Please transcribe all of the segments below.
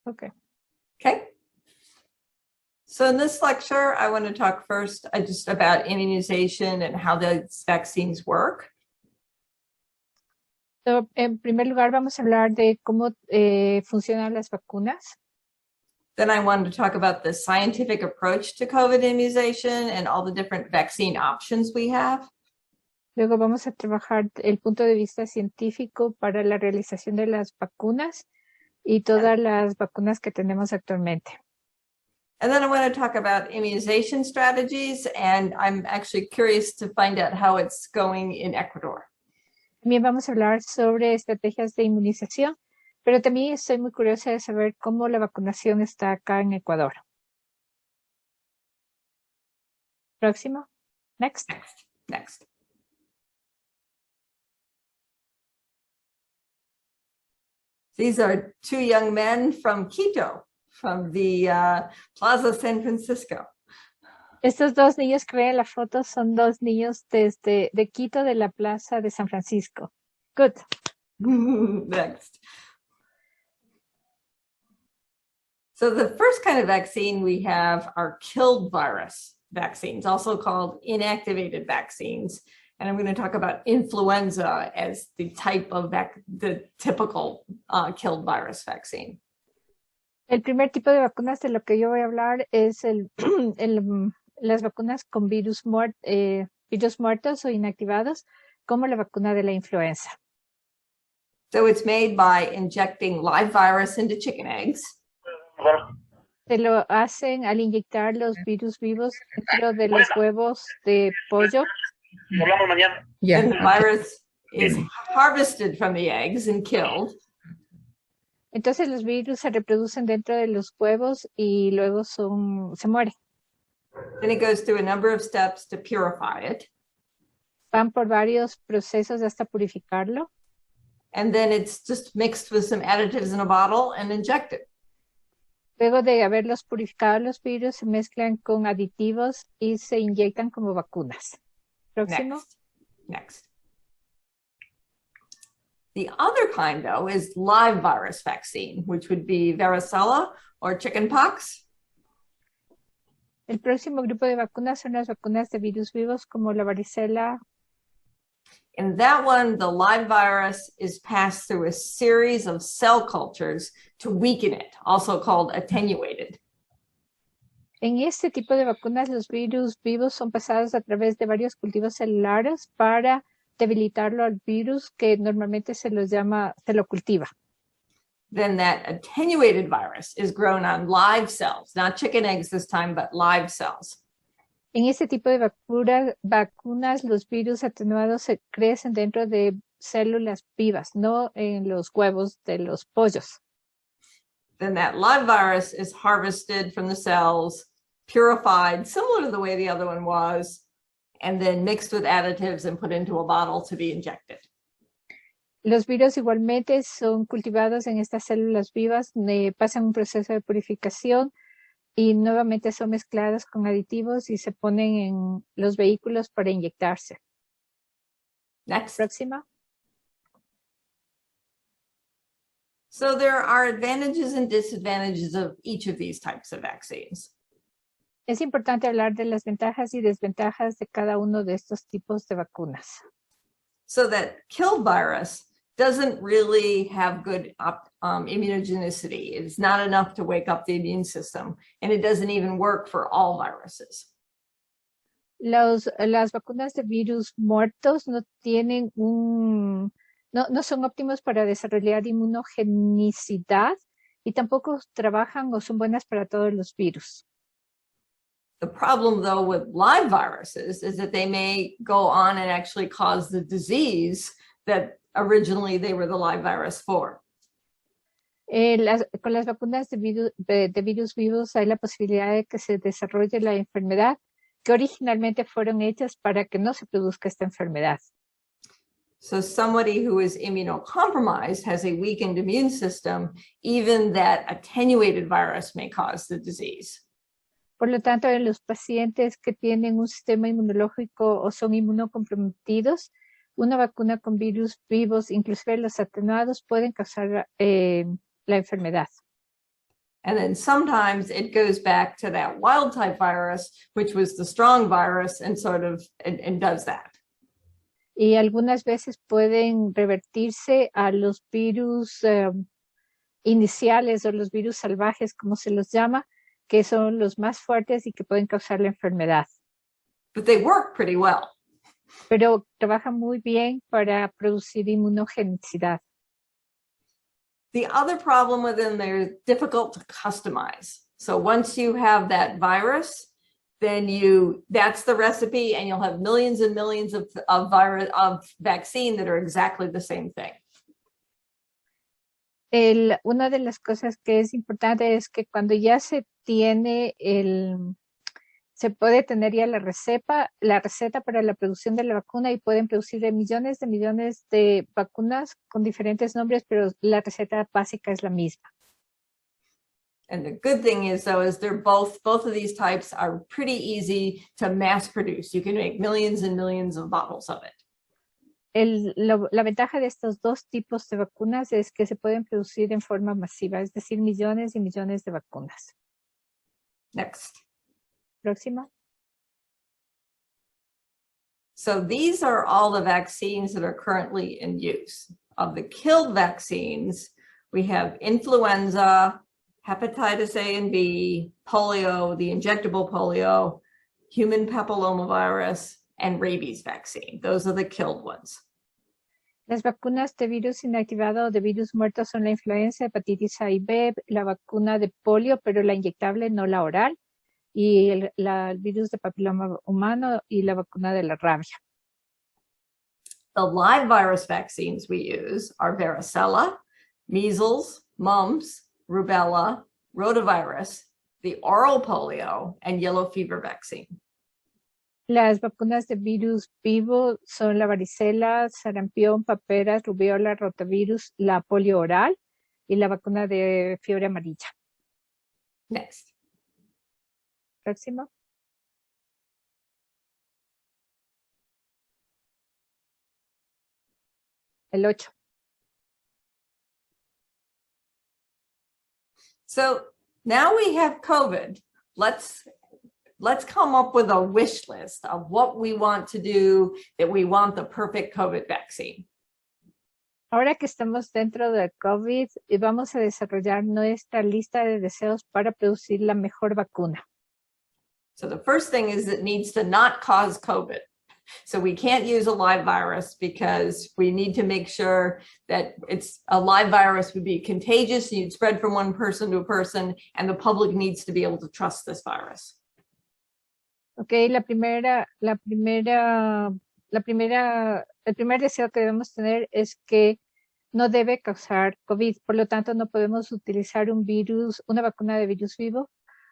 Okay. Okay. So in this lecture, I want to talk first just about immunization and how those vaccines work. So, en primer lugar, vamos a hablar de cómo funcionan las vacunas. Then I wanted to talk about the scientific approach to COVID immunization and all the different vaccine options we have. Luego vamos a trabajar el punto de vista científico para la realización de las vacunas y todas las vacunas que tenemos actualmente. And then I want to talk about immunization strategies, and I'm actually curious to find out how it's going in Ecuador. También vamos a hablar sobre estrategias de inmunización, pero también estoy muy curiosa de saber cómo la vacunación está acá en Ecuador. Próximo. Next. Next. These are two young men from Quito, from the Plaza San Francisco. Estos dos niños que ven en la foto son dos niños de Quito, de la Plaza de San Francisco. Good. Next. So the first kind of vaccine we have are killed virus vaccines, also called inactivated vaccines. And I'm going to talk about influenza as the type of the typical killed virus vaccine. El primer tipo de vacunas de lo que yo voy a hablar es las vacunas con virus muertos o inactivados, como la vacuna de la influenza. So it's made by injecting live virus into chicken eggs. Se lo hacen al inyectar los virus vivos dentro de los huevos de pollo. Yeah. And the virus is harvested from the eggs and killed. Entonces los virus se reproducen dentro de los huevos y luego se mueren. Then it goes through a number of steps to purify it. Van por varios procesos hasta purificarlo. And then it's just mixed with some additives in a bottle and injected. Luego de haberlos purificado los virus, se mezclan con aditivos y se inyectan como vacunas. Próximo. Next. The other kind, though, is live virus vaccine, which would be varicella or chickenpox. El próximo grupo de vacunas son las vacunas de virus vivos como la varicela. In that one, the live virus is passed through a series of cell cultures to weaken it, also called attenuated. En este tipo de vacunas, los virus vivos son pasados a través de varios cultivos celulares para debilitarlo al virus, que normalmente se lo cultiva. Then that attenuated virus is grown on live cells, not chicken eggs this time, but live cells. En este tipo de vacunas, los virus atenuados se crecen dentro de células vivas, no en los huevos de los pollos. Then that live virus is harvested from the cells, purified, similar to the way the other one was, and then mixed with additives and put into a bottle to be injected. Los virus igualmente son cultivados en estas células vivas, pasan un proceso de purificación y nuevamente son mezclados con aditivos y se ponen en los vehículos para inyectarse. Next. Próxima. So there are advantages and disadvantages of each of these types of vaccines. Es importante hablar de las ventajas y desventajas de cada uno de estos tipos de vacunas. So that killed virus doesn't really have good immunogenicity. It's not enough to wake up the immune system, and it doesn't even work for all viruses. Las vacunas de virus muertos no tienen no son óptimos para desarrollar inmunogenicidad y tampoco trabajan o son buenas para todos los virus. The problem, though, with live viruses is that they may go on and actually cause the disease that originally they were the live virus for. Con las vacunas de virus vivos hay la posibilidad de que se desarrolle la enfermedad que originalmente fueron hechas para que no se produzca esta enfermedad. So somebody who is immunocompromised has a weakened immune system, even that attenuated virus may cause the disease. Por lo tanto, en los pacientes que tienen un sistema inmunológico o son inmunocomprometidos, una vacuna con virus vivos, inclusive los atenuados, pueden causar la enfermedad. And then sometimes it goes back to that wild type virus, which was the strong virus, and sort of and does that. Y algunas veces pueden revertirse a los virus iniciales o los virus salvajes, como se los llama, que son los más fuertes y que pueden causar la enfermedad. But they work pretty well. Pero trabajan muy bien para producir inmunogenicidad. The other problem with them, they're difficult to customize. So once you have that virus, then that's the recipe, and you'll have millions and millions of vaccine that are exactly the same thing. Una de las cosas que es importante es que cuando ya se tiene se puede tener ya la receta para la producción de la vacuna, y pueden producir millones de vacunas con diferentes nombres, pero la receta básica es la misma. And the good thing is, though, is they're both of these types are pretty easy to mass produce. You can make millions and millions of bottles of it. La ventaja de estos dos tipos de vacunas es que se pueden producir en forma masiva, es decir, millones y millones de vacunas. Next. Próxima. So these are all the vaccines that are currently in use. Of the killed vaccines, we have influenza, hepatitis A and B, polio, the injectable polio, human papillomavirus, and rabies vaccine. Those are the killed ones. Las vacunas de virus inactivado o de virus muerto son la influenza, hepatitis A y B, la vacuna de polio, pero la inyectable, no la oral, y el virus de papiloma humano y la vacuna de la rabia. The live virus vaccines we use are varicella, measles, mumps, rubella, rotavirus, the oral polio, and yellow fever vaccine. Las vacunas de virus vivo son la varicela, sarampión, paperas, rubiola, rotavirus, la polio oral y la vacuna de fiebre amarilla. Next. Próximo. El 8. So now we have COVID. Let's come up with a wish list of what we want to do, that we want the perfect COVID vaccine. Ahora que estamos dentro del COVID, vamos a desarrollar nuestra lista de deseos para producir la mejor vacuna. So the first thing is it needs to not cause COVID. So we can't use a live virus because we need to make sure that a live virus would be contagious and you'd spread from one person to a person, and the public needs to be able to trust this virus. Okay, el primer deseo que debemos tener es que no debe causar COVID. Por lo tanto, no podemos utilizar una vacuna de virus vivo,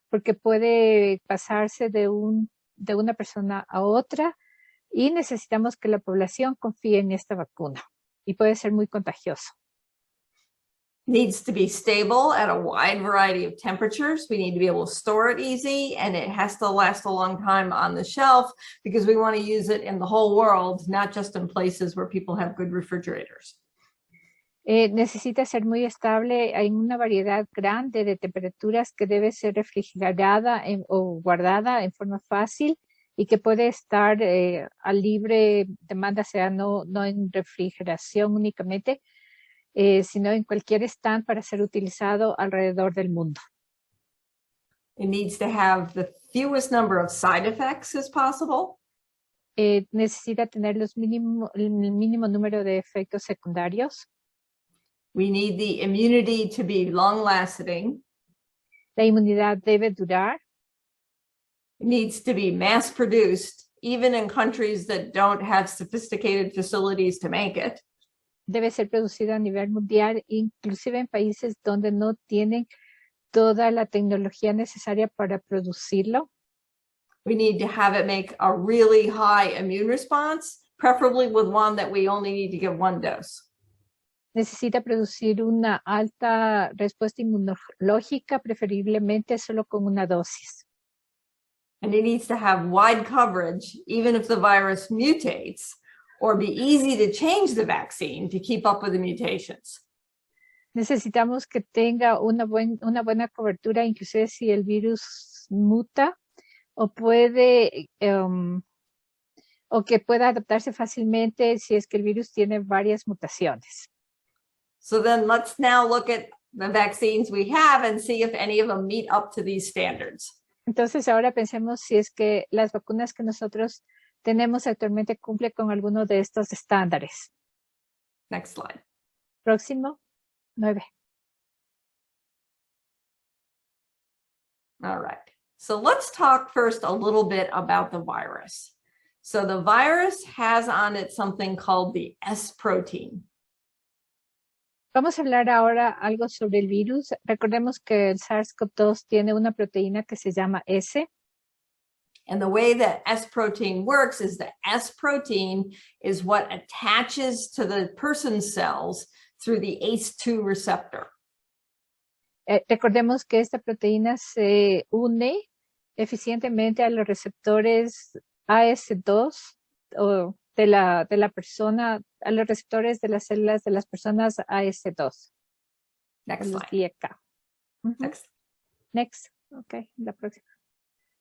porque puede pasarse de una persona a otra, y necesitamos que la población confíe en esta vacuna, y puede ser muy contagioso. Needs to be stable at a wide variety of temperatures. We need to be able to store it easy, and it has to last a long time on the shelf because we want to use it in the whole world, not just in places where people have good refrigerators. Necesita ser muy estable en una variedad grande de temperaturas, que debe ser refrigerada o guardada en forma fácil, y que puede estar a libre demanda, sea no en refrigeración únicamente, sino en cualquier stand para ser utilizado alrededor del mundo. It needs to have the fewest number of side effects as possible. Necesita tener el mínimo número de efectos secundarios. We need the immunity to be long-lasting. La inmunidad debe durar. It needs to be mass-produced, even in countries that don't have sophisticated facilities to make it. Debe ser producido a nivel mundial, inclusive en países donde no tienen toda la tecnología necesaria para producirlo. We need to have it make a really high immune response, preferably with one that we only need to give one dose. Necesita producir una alta respuesta inmunológica, preferiblemente solo con una dosis. And it needs to have wide coverage, even if the virus mutates, or be easy to change the vaccine to keep up with the mutations. Necesitamos que tenga una buena cobertura, inclusive si el virus muta, o o que pueda adaptarse fácilmente si es que el virus tiene varias mutaciones. So then let's now look at the vaccines we have and see if any of them meet up to these standards. Entonces ahora pensemos si es que las vacunas que nosotros tenemos actualmente cumplen con alguno de estos estándares. Next slide. Próximo, 9. All right. So let's talk first a little bit about the virus. So the virus has on it something called the S protein. Vamos a hablar ahora algo sobre el virus. Recordemos que el SARS-CoV-2 tiene una proteína que se llama S. And the way that S protein works is the S protein is what attaches to the person's cells through the ACE2 receptor. Recordemos que esta proteína se une eficientemente a los receptores AS2 o de la persona, a los receptores de las células de las personas AS2. Next slide. Next. Okay, la próxima.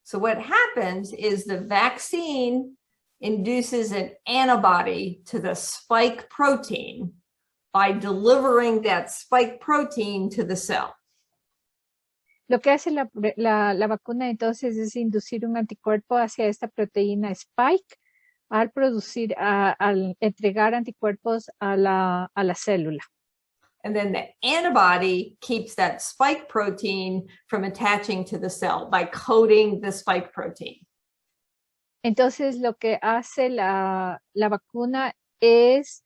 So what happens is the vaccine induces an antibody to the spike protein by delivering that spike protein to the cell. Lo que hace la vacuna entonces es inducir un anticuerpo hacia esta proteína spike al entregar anticuerpos a la célula. And then the antibody keeps that spike protein from attaching to the cell by coding the spike protein. Entonces lo que hace la vacuna es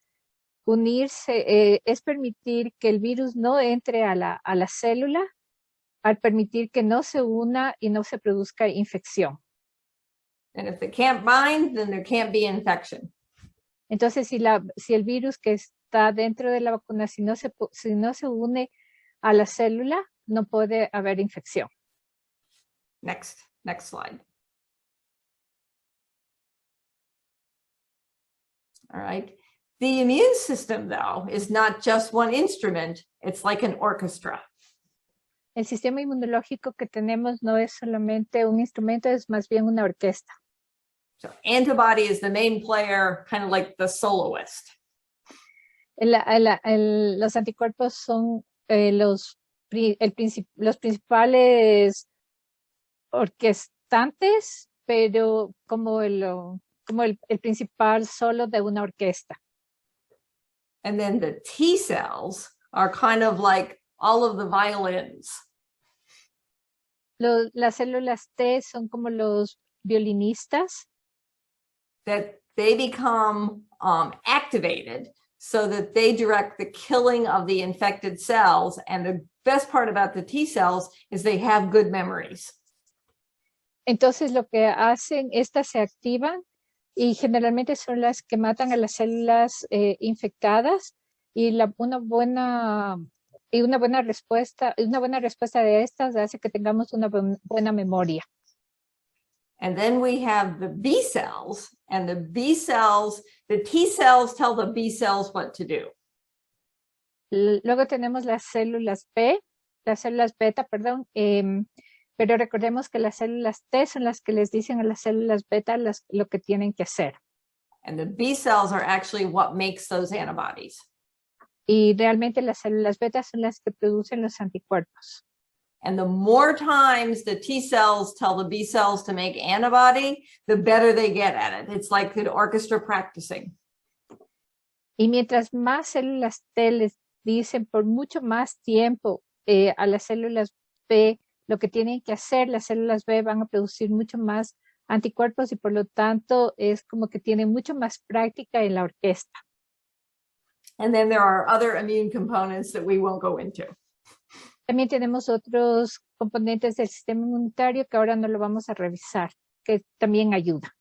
unirse, es permitir que el virus no entre a la célula, al permitir que no se una y no se produzca infección. And if they can't bind, then there can't be infection. Entonces, si el virus que está dentro de la vacuna, si no se une a la célula, no puede haber infección. Next slide. All right. The immune system, though, is not just one instrument. It's like an orchestra. El sistema inmunológico que tenemos no es solamente un instrumento, es más bien una orquesta. So antibody is the main player, kind of like the soloist. Los anticuerpos son los principales orquestantes, pero como el principal solo de una orquesta. And then the T cells are kind of like all of the violins. Las células T son como los violinistas. That they become activated so that they direct the killing of the infected cells. And the best part about the T cells is they have good memories. Entonces lo que hacen, estas se activan y generalmente son las que matan a las células infectadas y una buena respuesta de estas hace que tengamos una buena memoria. And then we have the B cells, and the T cells tell the B cells what to do. Luego tenemos las células beta, perdón, pero recordemos que las células T son las que les dicen a las células beta lo que tienen que hacer. And the B cells are actually what makes those antibodies. Y realmente las células beta son las que producen los anticuerpos. And the more times the T cells tell the B cells to make antibody, the better they get at it. It's like the orchestra practicing. Y mientras más células T les dicen por mucho más tiempo a las células B lo que tienen que hacer, las células B van a producir mucho más anticuerpos y por lo tanto es como que tienen mucho más práctica en la orquesta. And then there are other immune components that we won't go into. También tenemos otros componentes del sistema inmunitario que ahora no lo vamos a revisar, que también ayuda.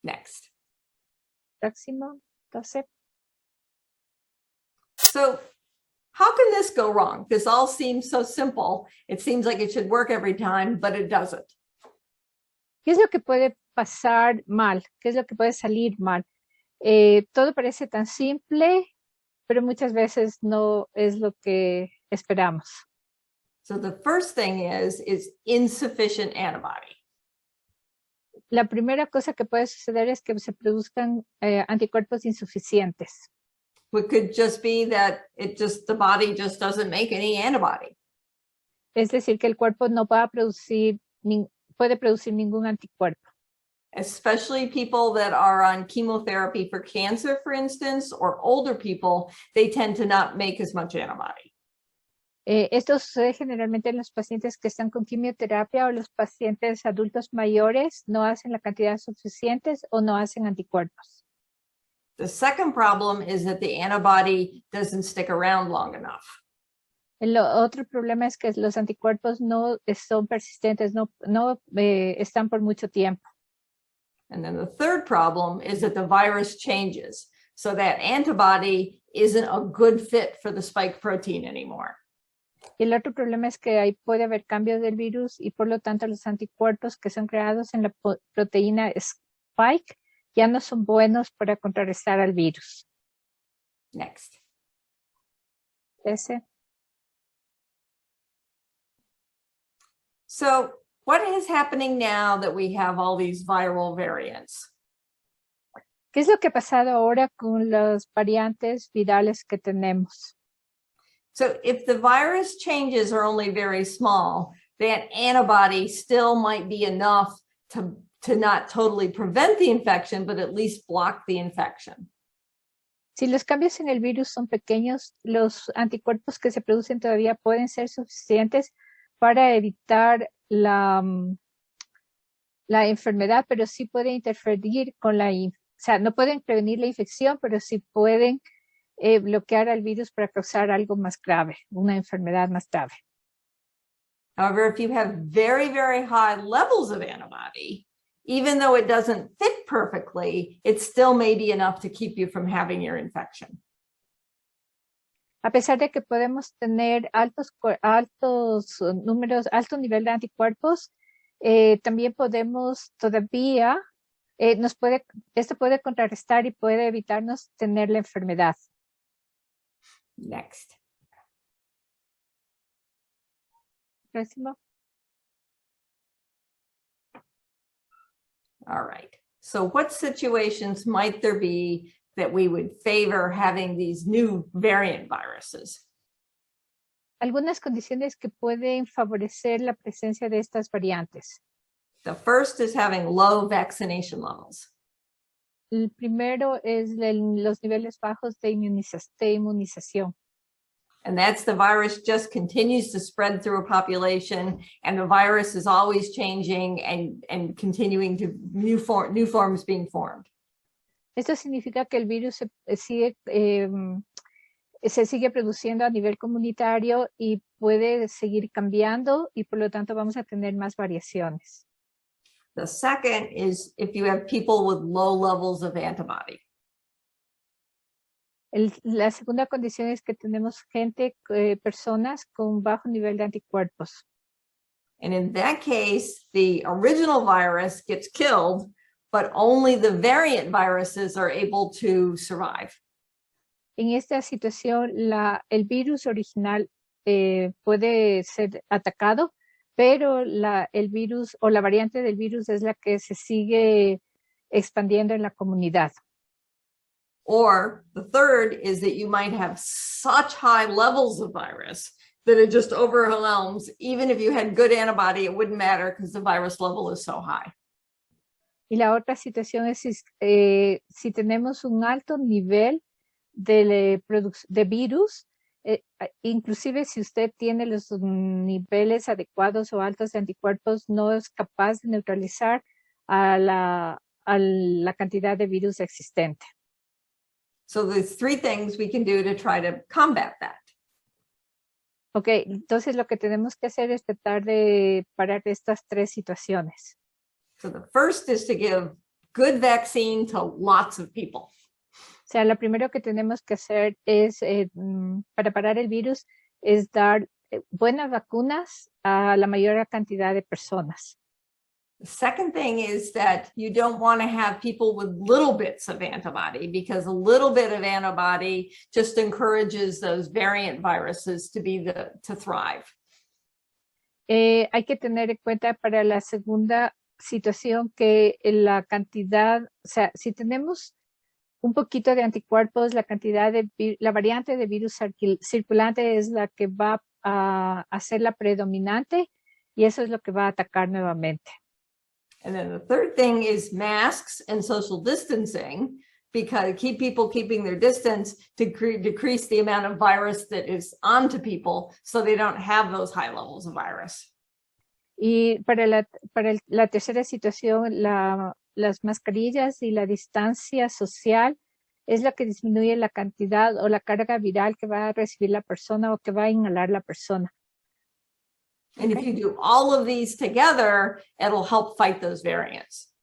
Next. Próximo, 12. So how can this go wrong? This all seems so simple. It seems like it should work every time, but it doesn't. ¿Qué es lo que puede pasar mal? ¿Qué es lo que puede salir mal? Todo parece tan simple, pero muchas veces no es lo que esperamos. So the first thing is insufficient antibody. La primera cosa que puede suceder es que se produzcan anticuerpos insuficientes. It could just be that the body just doesn't make any antibody. Es decir, que el cuerpo no puede producir ningún anticuerpo. Especially people that are on chemotherapy for cancer, for instance, or older people, they tend to not make as much antibody. Esto sucede generalmente en los pacientes que están con quimioterapia o los pacientes adultos mayores no hacen la cantidad suficientes o no hacen anticuerpos. The second problem is that the antibody doesn't stick around long enough. El otro problema es que los anticuerpos no son persistentes, no están por mucho tiempo. And then the third problem is that the virus changes. So that antibody isn't a good fit for the spike protein anymore. Y el otro problema es que puede haber cambios del virus y por lo tanto los anticuerpos que son creados en la proteína spike ya no son buenos para contrarrestar al virus. Next. Ese. So what is happening now that we have all these viral variants? ¿Qué es lo que ha pasado ahora con las variantes virales que tenemos? So if the virus changes are only very small, that antibody still might be enough to not totally prevent the infection, but at least block the infection. Si los cambios en el virus son pequeños, los anticuerpos que se producen todavía pueden ser suficientes para evitar la enfermedad, pero sí pueden interferir con o sea, no pueden prevenir la infección, pero sí pueden bloquear al virus para causar algo más grave, una enfermedad más grave. However, if you have very, very high levels of antibody, even though it doesn't fit perfectly, it still may be enough to keep you from having your infection. A pesar de que podemos tener alto nivel de anticuerpos, también podemos todavía, esto puede contrarrestar y puede evitarnos tener la enfermedad. Next. Próximo. All right. So what situations might there be that we would favor having these new variant viruses? Algunas condiciones que pueden favorecer la presencia de estas variantes. The first is having low vaccination levels. El primero es los niveles bajos de inmunización. And that's the virus just continues to spread through a population, and the virus is always changing and continuing to new forms being formed. Esto significa que el virus se sigue produciendo a nivel comunitario y puede seguir cambiando y por lo tanto vamos a tener más variaciones. The second is if you have people with low levels of antibody. La segunda condición es que tenemos personas con bajo nivel de anticuerpos. And in that case, the original virus gets killed, but only the variant viruses are able to survive. En esta situación, el virus original puede ser atacado, pero el virus o la variante del virus es la que se sigue expandiendo en la comunidad. Or the third is that you might have such high levels of virus that it just overwhelms. Even if you had good antibody, it wouldn't matter because the virus level is so high. Y la otra situación es si tenemos un alto nivel de virus, inclusive si usted tiene los niveles adecuados o altos de anticuerpos, no es capaz de neutralizar a la cantidad de virus existente. So there's three things we can do to try to combat that. Ok, entonces lo que tenemos que hacer es tratar de parar estas tres situaciones. So the first is to give good vaccine to lots of people. O sea, lo primero que tenemos que hacer es, para parar el virus, es dar buenas vacunas a la mayor cantidad de personas. The second thing is that you don't want to have people with little bits of antibody, because a little bit of antibody just encourages those variant viruses to thrive. Hay que tener en cuenta para la segunda situación que la cantidad, o sea, si tenemos un poquito de anticuerpos, la variante de virus circulante es la que va a ser la predominante, y eso es lo que va a atacar nuevamente. And then the third thing is masks and social distancing, because people keeping their distance to decrease the amount of virus that is onto people, so they don't have those high levels of virus. Y para la tercera situación, las mascarillas y la distancia social es la que disminuye la cantidad o la carga viral que va a recibir la persona o que va a inhalar la persona. And if you do all of these together, it'll help fight those variants.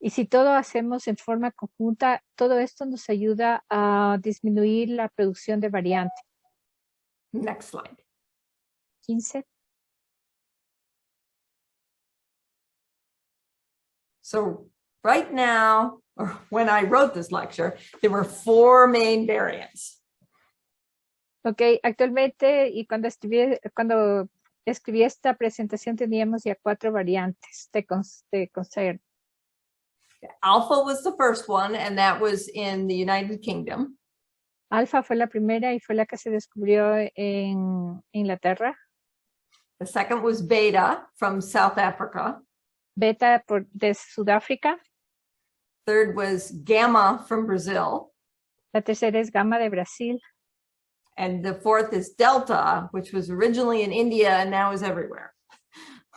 Y si todo hacemos en forma conjunta, todo esto nos ayuda a disminuir la producción de variante. Next slide. 15. So right now, or when I wrote this lecture, there were 4 main variants. Ok, actualmente y cuando escribí esta presentación teníamos ya 4 variantes de concern. Alpha was the first one, and that was in the United Kingdom. Alfa fue la primera y fue la que se descubrió en Inglaterra. The second was Beta from South Africa. Beta de Sudáfrica. Third was Gamma from Brazil. La tercera es Gamma de Brasil. And the fourth is Delta, which was originally in India and now is everywhere.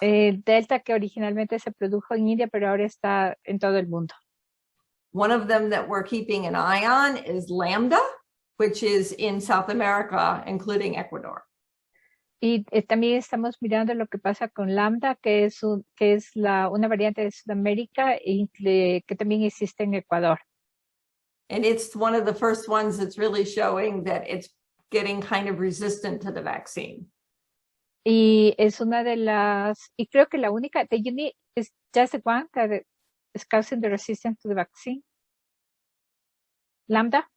Delta, que originalmente se produjo en India, pero ahora está en todo el mundo. One of them that we're keeping an eye on is Lambda, which is in South America, including Ecuador. Y también estamos mirando lo que pasa con Lambda, que es una variante de Sudamérica que también existe en Ecuador. And it's one of the first ones that's really showing that it's getting kind of resistant to the vaccine. Y es una de y creo que la única, is just the one that is causing the resistance to the vaccine. Lambda.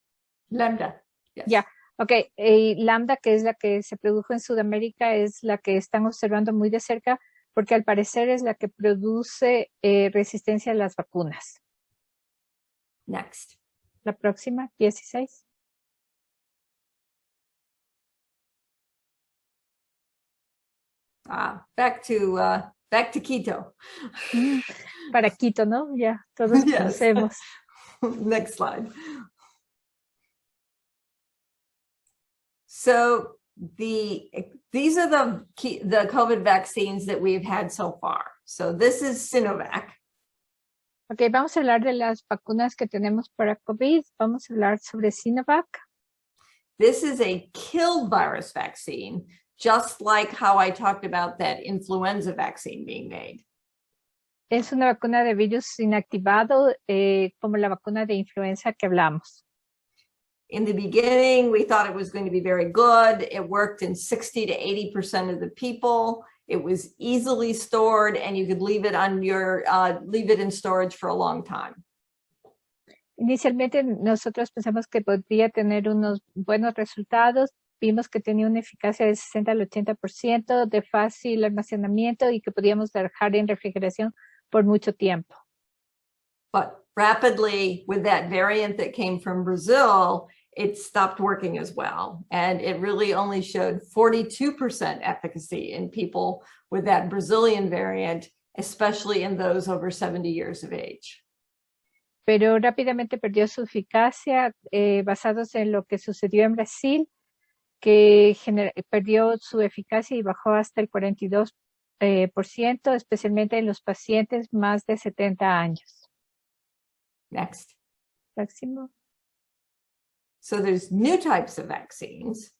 Lambda, yes. Yeah. Ok, Lambda, que es la que se produjo en Sudamérica, es la que están observando muy de cerca, porque al parecer es la que produce resistencia a las vacunas. Next. La próxima, 16. Back to Quito. Para Quito, ¿no? Ya, todos conocemos. Next slide. So these are the COVID vaccines that we've had so far. So this is Sinovac. Ok, vamos a hablar de las vacunas que tenemos para COVID. Vamos a hablar sobre Sinovac. This is a killed virus vaccine, just like how I talked about that influenza vaccine being made. Es una vacuna de virus inactivado, como la vacuna de influenza que hablamos. In the beginning, we thought it was going to be very good. It worked in 60 to 80% of the people. It was easily stored, and you could leave it in storage for a long time. Inicialmente nosotros pensamos que podría tener unos buenos resultados. Vimos que tenía una eficacia de 60 al 80%, de fácil almacenamiento y que podíamos dejar en refrigeración por mucho tiempo. But rapidly, with that variant that came from Brazil, it stopped working as well. And it really only showed 42% efficacy in people with that Brazilian variant, especially in those over 70 years of age. Pero rápidamente perdió su eficacia basados en lo que sucedió en Brasil, que perdió su eficacia y bajó hasta el 42%, especialmente en los pacientes más de 70 años. Next. Próximo. So there's new types of vaccines,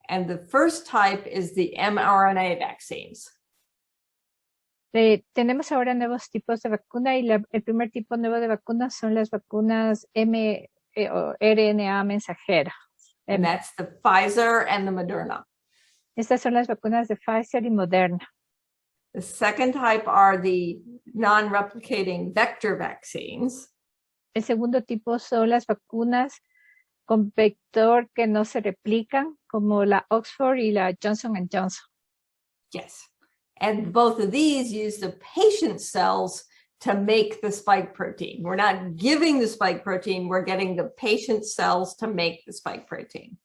and the first type is the mRNA vaccines. Tenemos ahora nuevos tipos de vacuna y el primer tipo nuevo de vacunas son las vacunas RNA mensajera. And that's the Pfizer and the Moderna. Estas son las vacunas de Pfizer y Moderna. The second type are the non-replicating vector vaccines. El segundo tipo son las vacunas con vector que no se replican, como la Oxford y la Johnson Johnson. Yes. And both of these use the patient cells to make the spike protein. We're not giving the spike protein, we're getting the patient cells to make the spike protein.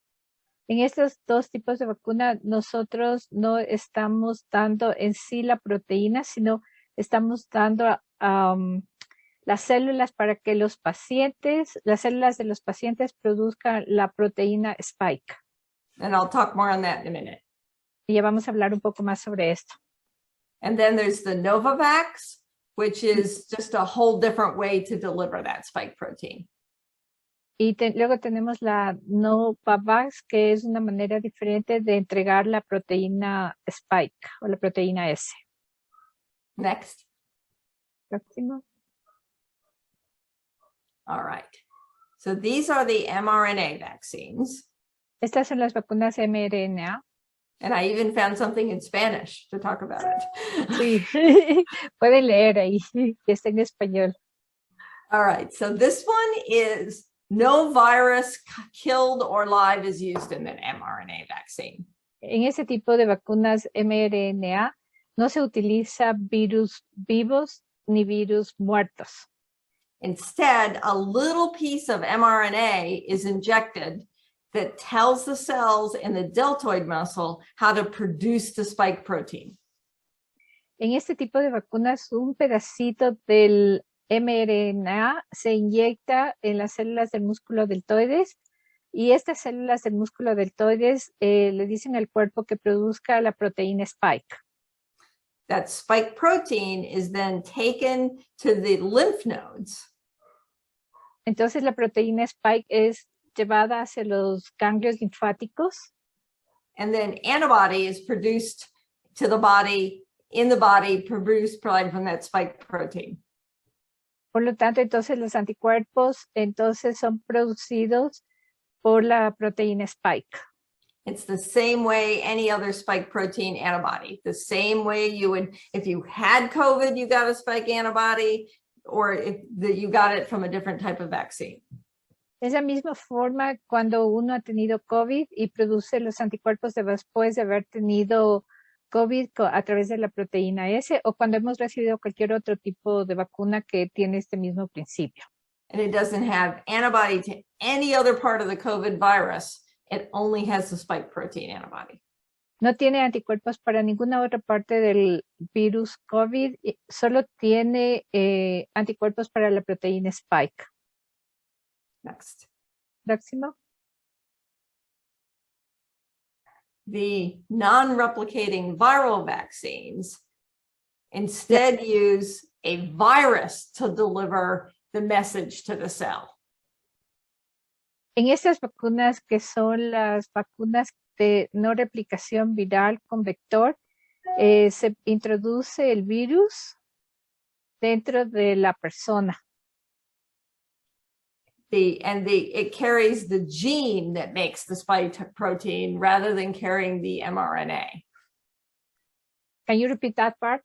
En estos dos tipos de vacuna, nosotros no estamos dando en sí la proteína, sino estamos dando las células para que las células de los pacientes produzcan la proteína spike. And I'll talk more on that in a minute. Y ya vamos a hablar un poco más sobre esto. And then there's the Novavax, which is just a whole different way to deliver that spike protein. Y luego tenemos la Novavax, que es una manera diferente de entregar la proteína spike o la proteína S. Next. Próximo. All right. So these are the mRNA vaccines. Estas son las vacunas mRNA. And I even found something in Spanish to talk about it. Sí, pueden leer ahí, que está en español. All right. So this one is no virus killed or live is used in an mRNA vaccine. En ese tipo de vacunas mRNA no se utiliza virus vivos ni virus muertos. Instead, a little piece of mRNA is injected that tells the cells in the deltoid muscle how to produce the spike protein. En este tipo de vacunas, un pedacito del mRNA se inyecta en las células del músculo deltoides y estas células del músculo deltoides le dicen al cuerpo que produzca la proteína spike. That spike protein is then taken to the lymph nodes. Entonces la proteína spike es llevada hacia los ganglios linfáticos. And then antibody is produced to the body, in the body, produced from that spike protein. Por lo tanto, entonces los anticuerpos entonces son producidos por la proteína spike. It's the same way any other spike protein antibody. The same way you would, if you had COVID, you got a spike antibody, or if you got it from a different type of vaccine. Es la misma forma cuando uno ha tenido COVID y produce los anticuerpos después de haber tenido COVID a través de la proteína S o cuando hemos recibido cualquier otro tipo de vacuna que tiene este mismo principio. And it doesn't have antibody to any other part of the COVID virus. It only has the spike protein antibody. No tiene anticuerpos para ninguna otra parte del virus COVID, solo tiene anticuerpos para la proteína spike. Next. Próximo. The non-replicating viral vaccines instead use a virus to deliver the message to the cell. En estas vacunas, que son las vacunas de no replicación viral con vector, se introduce el virus dentro de la persona. It carries the gene that makes the spike protein rather than carrying the mRNA. Can you repeat that part?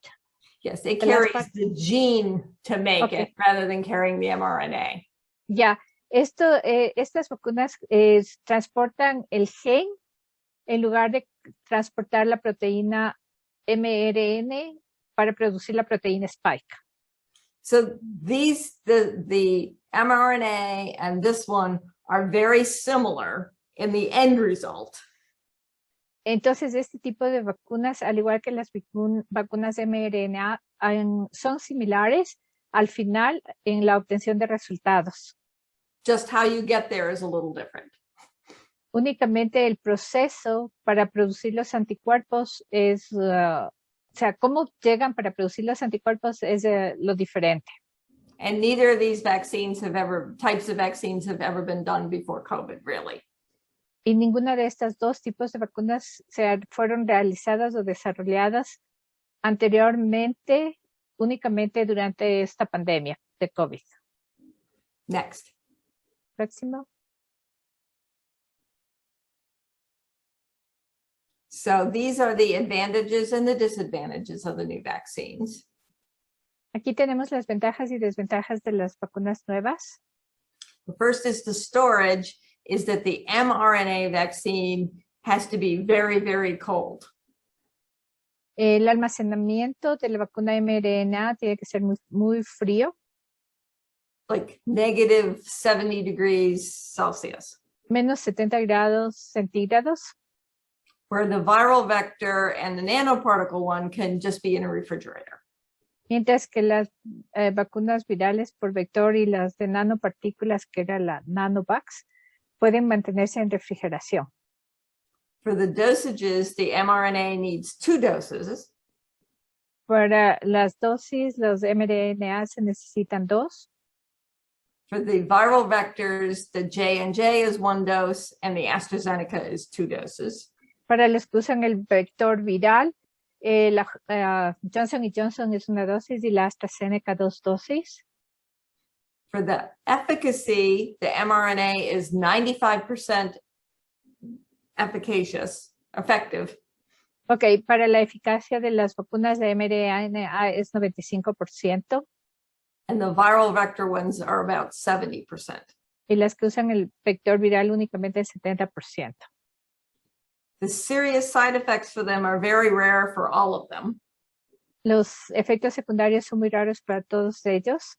Yes, it carries the gene to make it rather than carrying the mRNA. Ya, estas vacunas transportan el gen en lugar de transportar la proteína mRNA para producir la proteína spike. So the mRNA and this one are very similar in the end result. Entonces, este tipo de vacunas, al igual que las vacunas de mRNA, son similares al final en la obtención de resultados. Just how you get there is a little different. Únicamente el proceso para producir los anticuerpos es, o sea, cómo llegan para producir los anticuerpos es lo diferente. And neither of these types of vaccines have ever been done before COVID, really. Y ninguna de estas dos tipos de vacunas fueron realizadas o desarrolladas anteriormente, únicamente durante esta pandemia de COVID. Next. Próximo. So these are the advantages and the disadvantages of the new vaccines. Aquí tenemos las ventajas y desventajas de las vacunas nuevas. The first is the storage, is that the mRNA vaccine has to be very, very cold. El almacenamiento de la vacuna mRNA tiene que ser muy, muy frío. Like negative 70 degrees Celsius. Menos 70 grados centígrados. Where the viral vector and the nanoparticle one can just be in a refrigerator. Mientras que las vacunas virales por vector y las de nanopartículas, que era la Nanovax, pueden mantenerse en refrigeración. For the dosages, the mRNA needs 2 doses. Para las dosis, los mRNA se necesitan 2. For the viral vectors, the J&J is 1 dose and the AstraZeneca is 2 doses. Para los que usan el vector viral, la Johnson & Johnson es 1 dosis y la AstraZeneca 2 dosis. For the efficacy, the mRNA is 95% effective. Ok, para la eficacia de las vacunas de mRNA es 95%. And the viral vector ones are about 70%. Y las que usan el vector viral únicamente el 70%. The serious side effects for them are very rare for all of them. Los efectos secundarios son muy raros para todos ellos.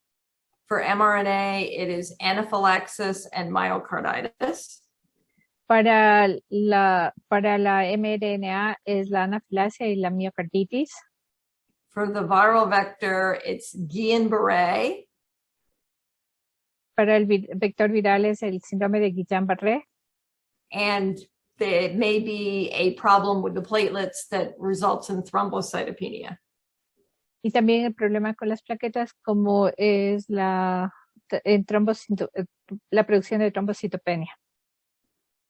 For mRNA, it is anaphylaxis and myocarditis. Para la mRNA es la anafilaxia y la miocarditis. For the viral vector, it's Guillain-Barré. Para el vector viral es el síndrome de Guillain-Barré. And there may be a problem with the platelets that results in thrombocytopenia. Y también el problema con las plaquetas, como es la producción de trombocitopenia.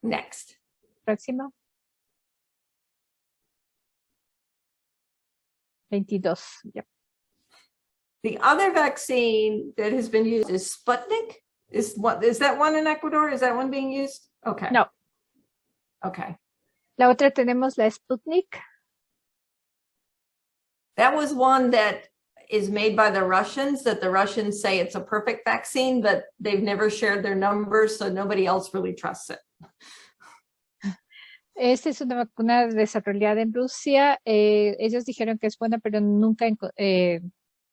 Next. Próximo. 22. Yep. The other vaccine that has been used is Sputnik. Is that one in Ecuador? Is that one being used? Okay. No. Okay. La otra tenemos la Sputnik. That was one that is made by the Russians, that the Russians say it's a perfect vaccine, but they've never shared their numbers, so nobody else really trusts it. Esta es una vacuna desarrollada en Rusia. Ellos dijeron que es buena, pero nunca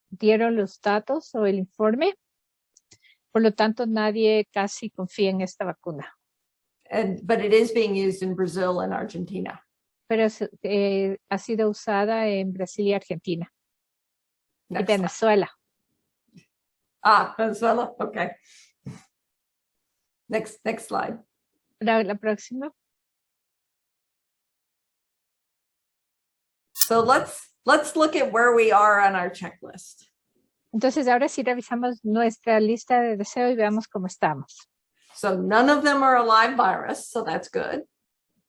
dieron los datos o el informe. Por lo tanto, nadie casi confía en esta vacuna. But it is being used in Brazil and Argentina. Pero ha sido usada en Brasil y Argentina. Y Venezuela. Venezuela, okay. Next slide. La próxima. So let's look at where we are on our checklist. Entonces ahora sí revisamos nuestra lista de deseo y veamos cómo estamos. So none of them are a live virus, so that's good.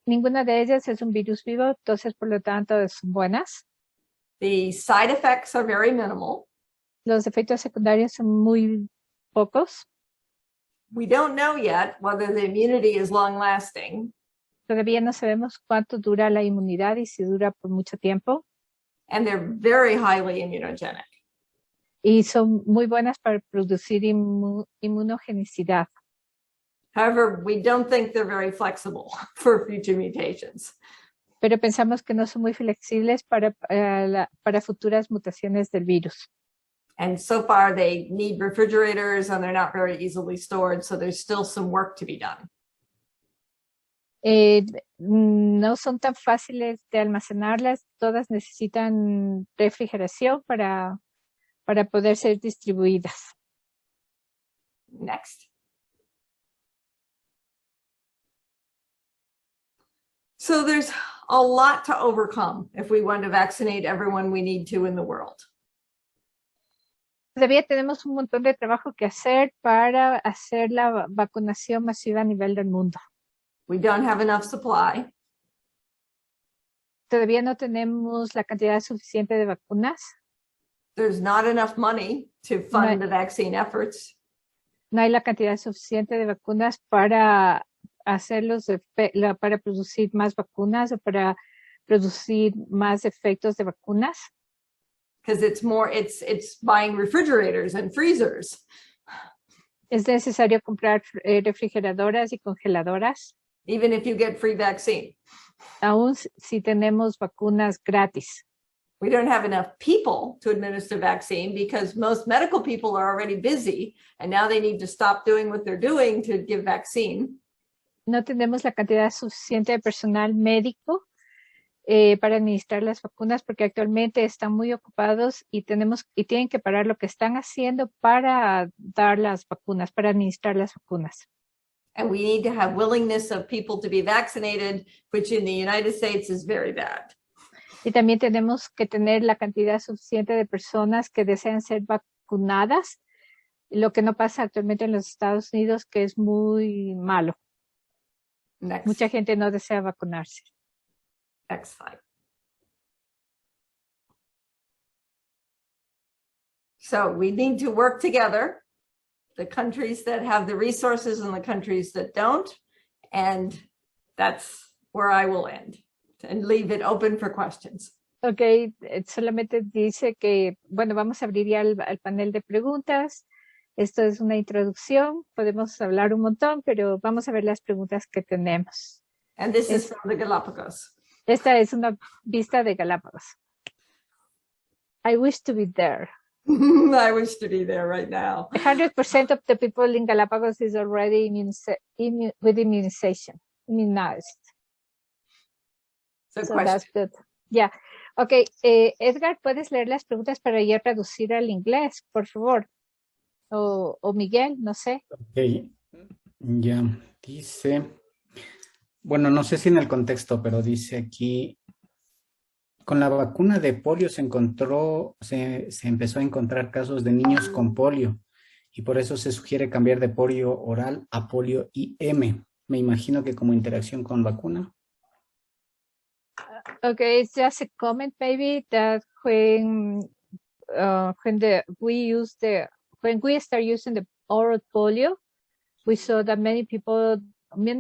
Ninguna de ellas es un virus vivo, entonces por lo tanto son buenas. The side effects are very minimal. Los efectos secundarios son muy pocos. We don't know yet whether the immunity is long lasting. Todavía no sabemos cuánto dura la inmunidad y si dura por mucho tiempo. And they're very highly immunogenic. Y son muy buenas para producir inmunogenicidad. However, we don't think they're very flexible for future mutations. Pero pensamos que no son muy flexibles para futuras mutaciones del virus. And so far they need refrigerators and they're not very easily stored, so there's still some work to be done. No son tan fáciles de almacenarlas, todas necesitan refrigeración para poder ser distribuidas. Next. So there's a lot to overcome if we want to vaccinate everyone we need to in the world. Todavía tenemos un montón de trabajo que hacer para hacer la vacunación masiva a nivel del mundo. We don't have enough supply. Todavía no tenemos la cantidad suficiente de vacunas. There's not enough money to fund the vaccine efforts. No hay la cantidad suficiente de vacunas para hacerlos, para producir más vacunas o para producir más efectos de vacunas. Because it's buying refrigerators and freezers. Es necesario comprar refrigeradoras y congeladoras. Even if you get free vaccine. Aún si tenemos vacunas gratis. We don't have enough people to administer vaccine because most medical people are already busy and now they need to stop doing what they're doing to give vaccine. No tenemos la cantidad suficiente de personal médico para administrar las vacunas porque actualmente están muy ocupados y tienen que parar lo que están haciendo para dar las vacunas, para administrar las vacunas. And we need to have willingness of people to be vaccinated, which in the United States is very bad. Y también tenemos que tener la cantidad suficiente de personas que desean ser vacunadas, lo que no pasa actualmente en los Estados Unidos, que es muy malo. Next. Mucha gente no desea vacunarse. Next slide. So we need to work together, the countries that have the resources and the countries that don't, and that's where I will end. And leave it open for questions. Ok, solamente dice que, bueno, vamos a abrir ya al panel de preguntas. Esto es una introducción, podemos hablar un montón, pero vamos a ver las preguntas que tenemos. And this is from the Galapagos. Esta es una vista de Galápagos. I wish to be there. I wish to be there right now. 100% of the people in Galapagos is already with immunization, immunized. So that's good. Yeah. Ok, Edgar, ¿puedes leer las preguntas para ya traducir al inglés, por favor? O Miguel, no sé. Ok, ya, dice, bueno, no sé si en el contexto, pero dice aquí, con la vacuna de polio se empezó a encontrar casos de niños con polio y por eso se sugiere cambiar de polio oral a polio IM. Me imagino que como interacción con vacuna. Okay, it's just a comment maybe that when we start using the oral polio, we saw that many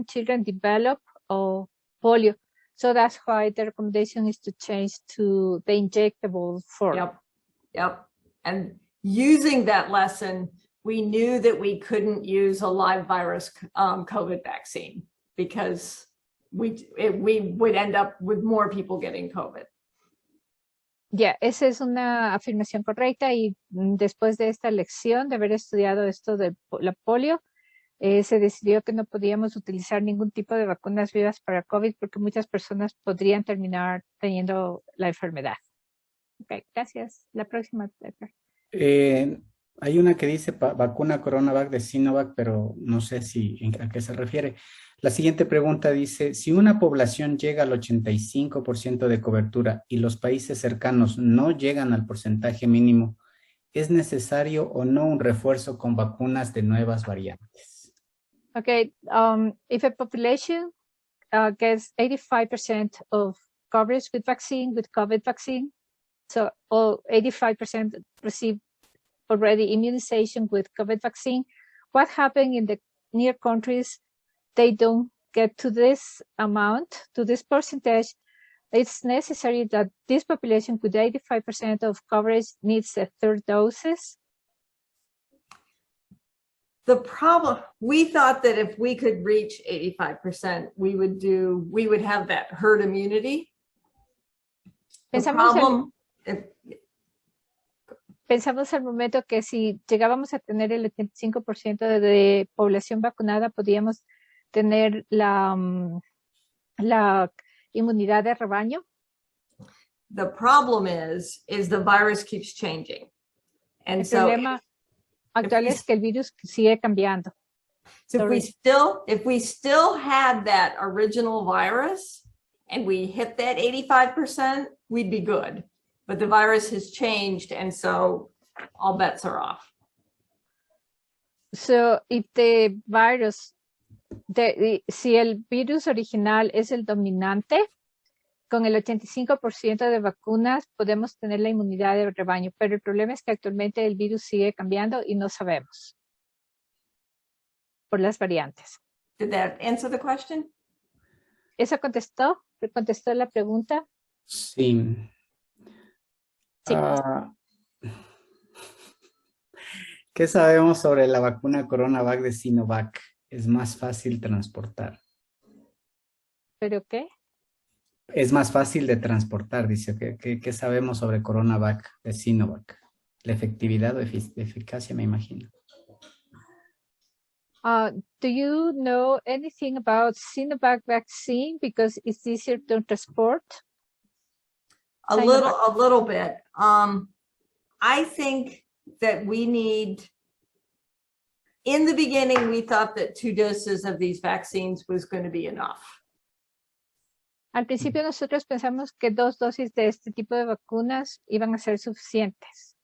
children develop polio. So that's why the recommendation is to change to the injectable form. Yep. And using that lesson, we knew that we couldn't use a live virus COVID vaccine because we would end up with more people getting COVID. Ya, esa es una afirmación correcta y después de esta lección, de haber estudiado esto de la polio, se decidió que no podíamos utilizar ningún tipo de vacunas vivas para COVID porque muchas personas podrían terminar teniendo la enfermedad. Ok, gracias. La próxima. Hay una que dice vacuna CoronaVac de Sinovac, pero no sé a qué se refiere. La siguiente pregunta dice, si una población llega al 85% de cobertura y los países cercanos no llegan al porcentaje mínimo, ¿es necesario o no un refuerzo con vacunas de nuevas variantes? Okay, if a population gets 85% of coverage with COVID vaccine, so all 85% receive already immunization with COVID vaccine, what happened in the near countries, they don't get to this amount, to this percentage. It's necessary that this population with 85% of coverage needs a third doses. The problem, we thought that if we could reach 85%, we would have that herd immunity. Pensamos al momento que si llegábamos a tener el 85% de población vacunada, podíamos tener la inmunidad de rebaño. The problem is the virus keeps changing. And el problema actual es que el virus sigue cambiando. So if we still had that original virus and we hit that 85%, we'd be good. But the virus has changed, and so all bets are off. So if the virus, si el virus original es el dominante, con el 85% de vacunas podemos tener la inmunidad de rebaño, pero el problema es que actualmente el virus sigue cambiando y no sabemos por las variantes. Did that answer the question? ¿Eso contestó la pregunta? Sí. Sí. Ah, ¿qué sabemos sobre la vacuna CoronaVac de Sinovac? Es más fácil transportar. ¿Pero qué? Es más fácil de transportar, dice. ¿Qué sabemos sobre CoronaVac de Sinovac? La efectividad o eficacia, me imagino. Do you know anything about Sinovac vaccine because it's easier to transport? A little bit. I think that we need, in the beginning, we thought that 2 doses of these vaccines was going to be enough. Al principio nosotros pensamos que 2 dosis de este tipo de vacunas iban a ser suficientes.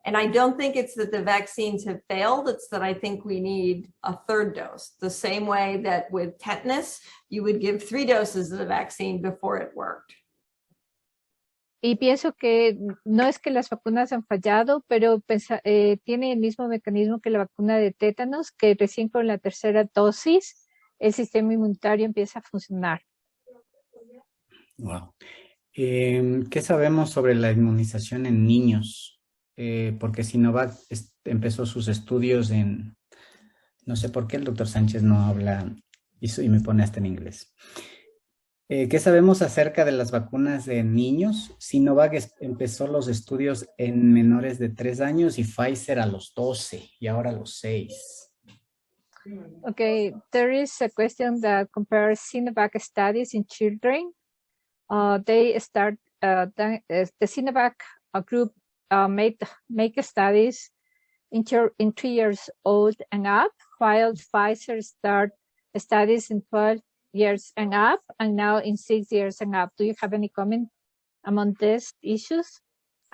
And I don't think it's that the vaccines have failed. It's that I think we need a 3rd dose, the same way that with tetanus, you would give 3 doses of the vaccine before it worked. Y pienso que no es que las vacunas han fallado, pero tiene el mismo mecanismo que la vacuna de tétanos, que recién con la 3ª dosis el sistema inmunitario empieza a funcionar. Wow. ¿Qué sabemos sobre la inmunización en niños? Porque Sinovac empezó sus estudios en, no sé por qué el doctor Sánchez no habla y me pone hasta en inglés. ¿Qué sabemos acerca de las vacunas de niños? Sinovac empezó los estudios en menores de 3 años y Pfizer a los 12 y ahora a los 6. Okay, there is a question that compares Sinovac studies in children. They start, the Sinovac group make studies in 3 years old and up, while Pfizer start studies in 12 years and up, and now in 6 years and up. Do you have any comment among these issues?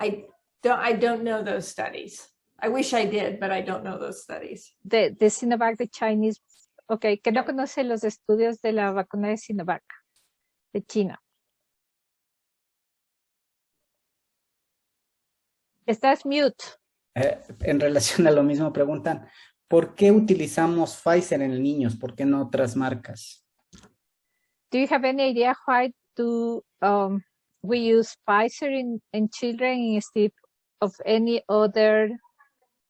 I don't know those studies. I wish I did, but I don't know those studies. The Sinovac, the Chinese, okay, que no conoce los estudios de la vacuna de Sinovac, de China. Estás mute. En relación a lo mismo, preguntan, ¿por qué utilizamos Pfizer en niños? ¿Por qué no otras marcas? Do you have any idea why we use Pfizer in children instead of any other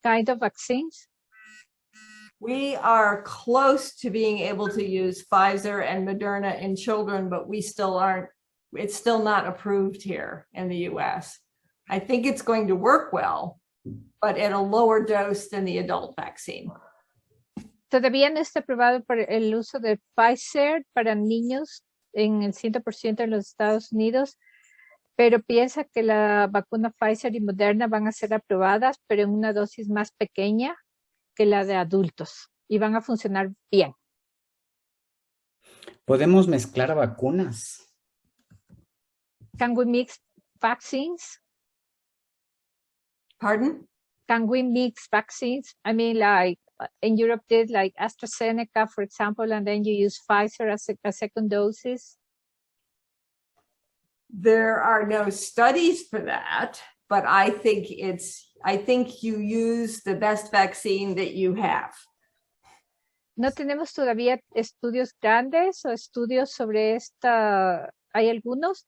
kind of vaccines? We are close to being able to use Pfizer and Moderna in children, but we still aren't, it's still not approved here in the US. I think it's going to work well, but at a lower dose than the adult vaccine. Todavía no está aprobado por el uso de Pfizer para niños en el 100% en los Estados Unidos, pero piensa que la vacuna Pfizer y Moderna van a ser aprobadas, pero en una dosis más pequeña que la de adultos y van a funcionar bien. ¿Podemos mezclar vacunas? Can we mix vaccines? Pardon? Can we mix vaccines? I mean, like in Europe did like AstraZeneca, for example, and then you use Pfizer as a second doses? There are no studies for that, but I think you use the best vaccine that you have. No tenemos todavía estudios grandes o estudios sobre esta, hay algunos,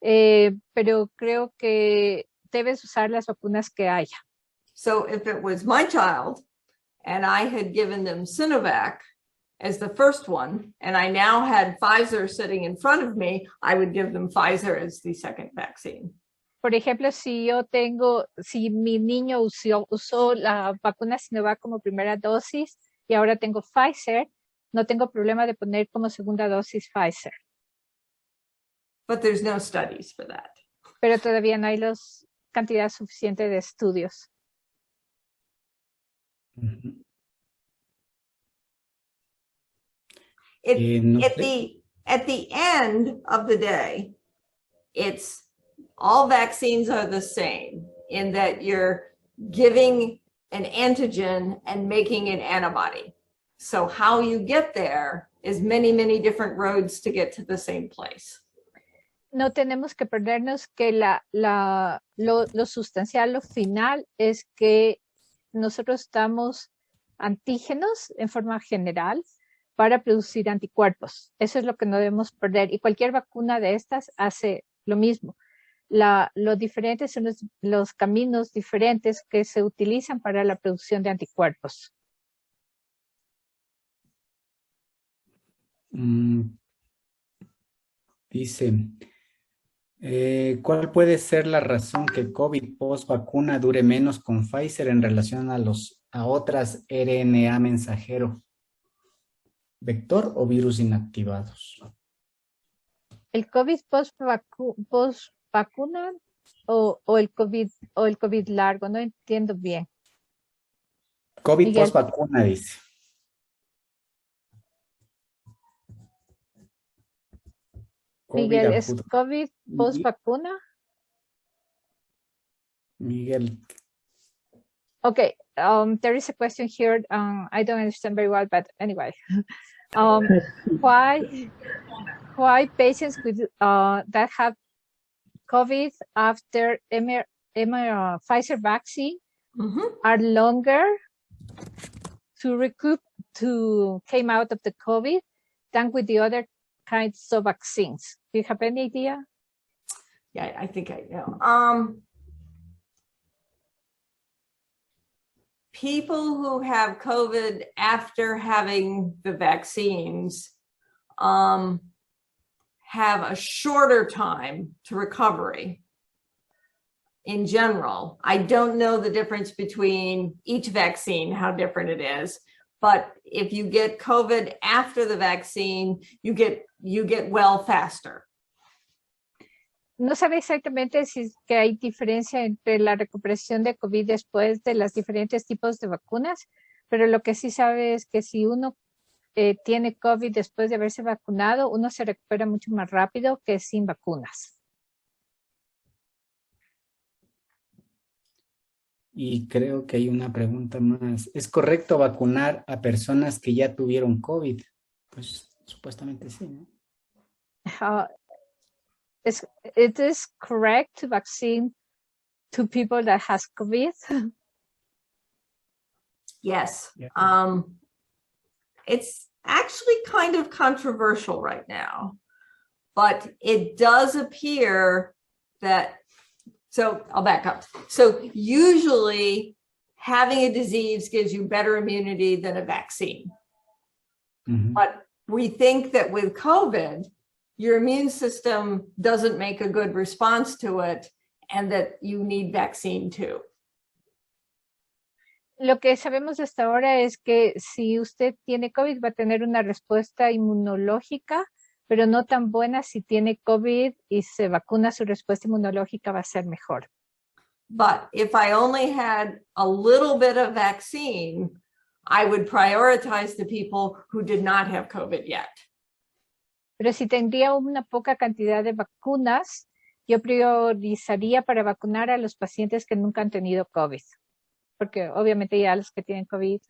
pero creo que debes usar las vacunas que haya. So if it was my child and I had given them Sinovac as the first one, and I now had Pfizer sitting in front of me, I would give them Pfizer as the second vaccine. Por ejemplo, si mi niño usó la vacuna Sinovac como primera dosis y ahora tengo Pfizer, no tengo problema de poner como segunda dosis Pfizer. But there's no studies for that. Pero todavía no hay cantidad suficiente de estudios. Uh-huh. At the end of the day, it's all vaccines are the same in that you're giving an antigen and making an antibody. So how you get there is many, many different roads to get to the same place. No tenemos que perdernos que lo sustancial, lo final es que nosotros damos antígenos en forma general para producir anticuerpos. Eso es lo que no debemos perder. Y cualquier vacuna de estas hace lo mismo. Lo diferente son los caminos diferentes que se utilizan para la producción de anticuerpos. Dice, ¿cuál puede ser la razón que COVID post vacuna dure menos con Pfizer en relación a otras RNA mensajero? ¿Vector o virus inactivados? ¿El COVID post vacuna o el COVID largo? No entiendo bien. COVID Miguel. post vacuna, dice. Miguel, ¿es COVID post vacuna? Miguel. Okay, there is a question here. I don't understand very well, but anyway, why patients with that have COVID after Pfizer vaccine are longer to recoup to came out of the COVID than with the other kinds of vaccines? Do you have any idea? Yeah, I think I know. People who have COVID after having the vaccines have a shorter time to recovery in general. I don't know the difference between each vaccine, how different it is, but if you get COVID after the vaccine, you get well faster. No sabe exactamente si es que hay diferencia entre la recuperación de COVID después de los diferentes tipos de vacunas, pero lo que sí sabe es que si uno tiene COVID después de haberse vacunado, uno se recupera mucho más rápido que sin vacunas. Y creo que hay una pregunta más. ¿Es correcto vacunar a personas que ya tuvieron COVID? Pues supuestamente sí, ¿no? It is correct to vaccine to people that has COVID? Yes. Yeah. It's actually kind of controversial right now, but it does appear that, so I'll back up. So usually having a disease gives you better immunity than a vaccine. But we think that with COVID, your immune system doesn't make a good response to it and that you need vaccine too. Lo que sabemos hasta ahora es que si usted tiene COVID va a tener una respuesta inmunológica, pero no tan buena. Si tiene COVID y se vacuna, su respuesta inmunológica va a ser mejor. But if I only had a little bit of vaccine, I would prioritize the people who did not have COVID yet. Pero si tendría una poca cantidad de vacunas, yo priorizaría para vacunar a los pacientes que nunca han tenido COVID. Porque obviamente ya los que tienen COVID.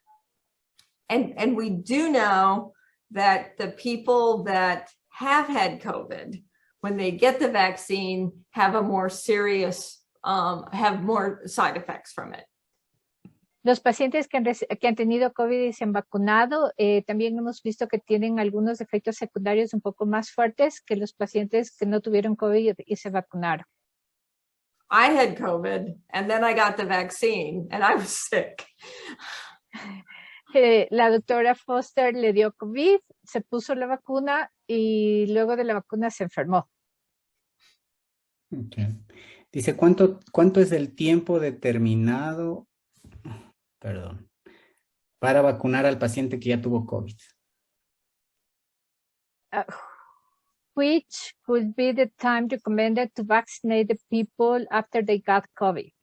And we do know that the people that have had COVID, when they get the vaccine, have a more serious, have more side effects from it. Los pacientes que han tenido COVID y se han vacunado, también hemos visto que tienen algunos efectos secundarios un poco más fuertes que los pacientes que no tuvieron COVID y se vacunaron. I had COVID and then I got the vaccine and I was sick. La doctora Foster le dio COVID, se puso la vacuna y luego de la vacuna se enfermó. Okay. Dice, ¿cuánto es el tiempo determinado, para vacunar al paciente que ya tuvo COVID? Which would be the time recommended to vaccinate the people after they got COVID?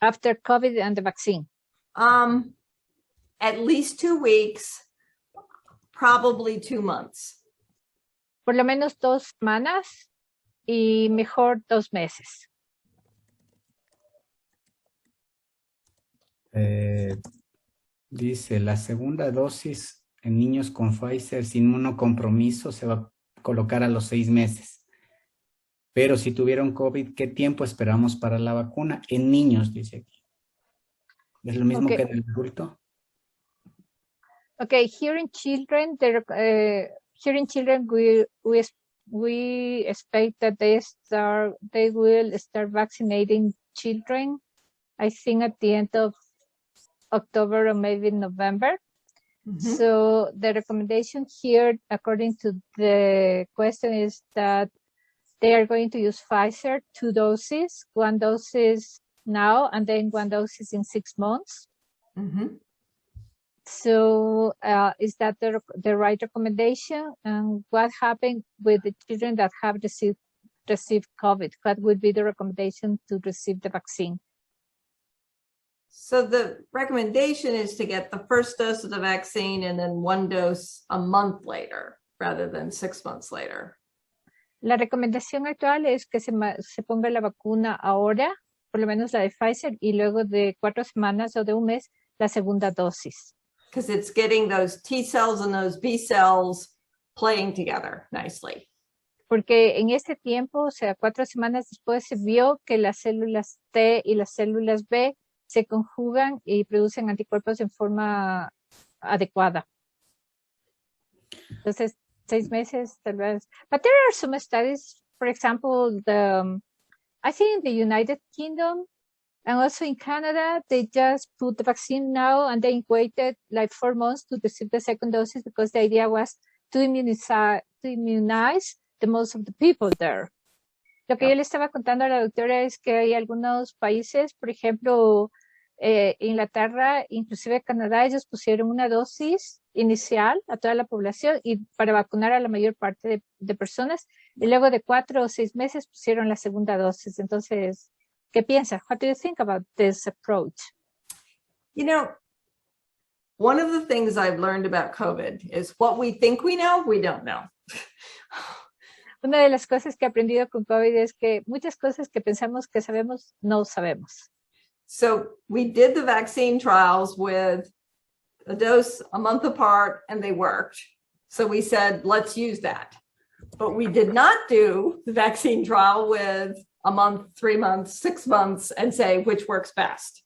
After COVID and the vaccine? At least 2 weeks, probably 2 months. Por lo menos 2 semanas y mejor 2 meses. Dice, la segunda dosis en niños con Pfizer sin inmunocompromiso se va a colocar a los 6 meses. Pero si tuvieron COVID, ¿qué tiempo esperamos para la vacuna? En niños, dice aquí. ¿Es lo mismo que en el adulto? Okay, here in children, we we expect that they will start vaccinating children, I think at the end of October or maybe November. So the recommendation here, according to the question, is that they are going to use Pfizer, 2 doses, 1 dose now, and then 1 dose in 6 months. So is that the right recommendation? And what happened with the children that have received COVID? What would be the recommendation to receive the vaccine? So the recommendation is to get the first dose of the vaccine and then 1 dose a month later, rather than 6 months later. La recomendación actual es que se ponga la vacuna ahora, por lo menos la de Pfizer, y luego de 4 semanas o de 1 mes, la segunda dosis. Because it's getting those T cells and those B cells playing together nicely. Porque en este tiempo, o sea, 4 semanas después, se vio que las células T y las células B se conjugan y producen anticuerpos en forma adecuada. Entonces, 6 meses, tal vez. But there are some studies, for example, I think in the United Kingdom and also in Canada, they just put the vaccine now and they waited like 4 months to receive the second dose because the idea was to immunize the most of the people there. Lo que yo le estaba contando a la doctora es que hay algunos países, por ejemplo, Inglaterra, inclusive Canadá, ellos pusieron una dosis inicial a toda la población y para vacunar a la mayor parte de personas, y luego de 4 o 6 meses pusieron la segunda dosis. Entonces, ¿qué piensas? What do you think about this approach? You know, one of the things I've learned about COVID is what we think we know, we don't know. Una de las cosas que he aprendido con COVID es que muchas cosas que pensamos que sabemos, no sabemos. So we did the vaccine trials with a dose a month apart and they worked. So we said, let's use that. But we did not do the vaccine trial with a month, 3 months, 6 months and say which works best.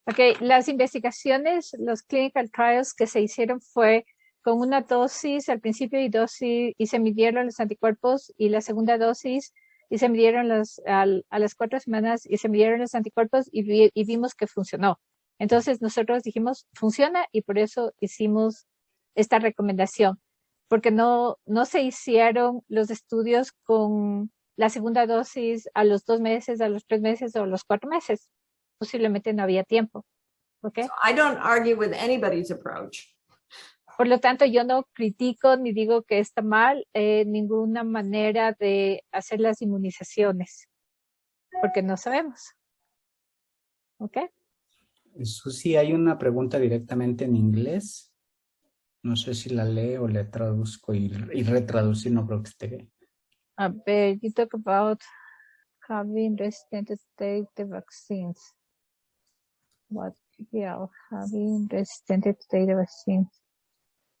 Okay, las investigaciones, los clinical trials que se hicieron fue con una dosis al principio y se midieron los anticuerpos, y la segunda dosis y se midieron a las 4 semanas y se midieron los anticuerpos y vimos que funcionó. Entonces nosotros dijimos, funciona, y por eso hicimos esta recomendación, porque no se hicieron los estudios con la segunda dosis a los 2 meses, a los 3 meses o a los 4 meses. Posiblemente no había tiempo. Okay? So I don't argue with anybody's approach. Por lo tanto, yo no critico ni digo que está mal ninguna manera de hacer las inmunizaciones, porque no sabemos. ¿Ok? Susi, hay una pregunta directamente en inglés. No sé si la leo o le traduzco y retraducir, no creo que esté. A ver, you talk about having resident to take the vaccines. What PPL having resident to take the vaccines?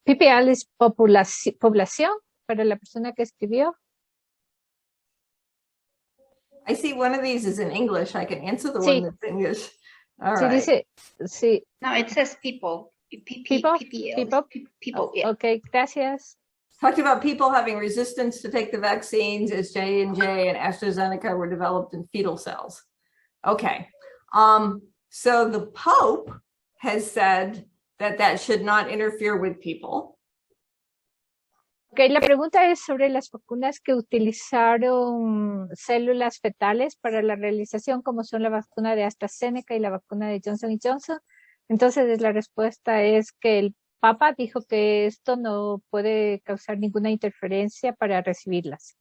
PPL es población para la persona que escribió. I see one of these is in English. I can answer the Sí. one that's English. All Sí, right. dice, sí. No, it says people. People? PPL. People, yeah. Ok, gracias. Talked about people having resistance to take the vaccines as J&J and AstraZeneca were developed in fetal cells. Okay. So the Pope has said that should not interfere with people. Ok, la pregunta es sobre las vacunas que utilizaron células fetales para la realización, como son la vacuna de AstraZeneca y la vacuna de Johnson Johnson. Entonces, la respuesta es que el Papa dijo que esto no puede causar ninguna interferencia para recibirlas.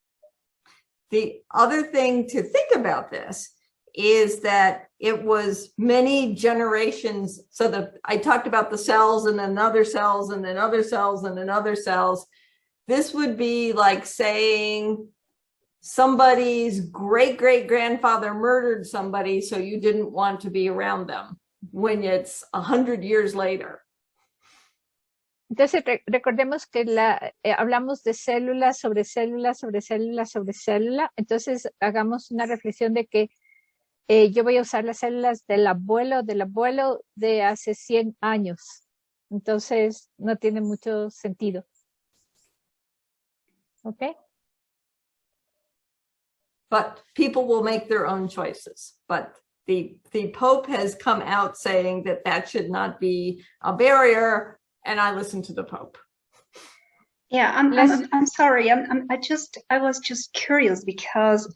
The other thing to think about this is that it was many generations. So I talked about the cells and then other cells and then other cells and then other cells. This would be like saying somebody's great-great-grandfather murdered somebody, so you didn't want to be around them when it's 100 years later. Entonces, recordemos que hablamos de células sobre células sobre células sobre célula. Entonces, hagamos una reflexión de que yo voy a usar las células del abuelo de hace 100 años. Entonces, no tiene mucho sentido. ¿Ok? but people will make their own choices. But the Pope has come out saying that that should not be a barrier, and I listen to the Pope. Yeah, I'm sorry. I was just curious because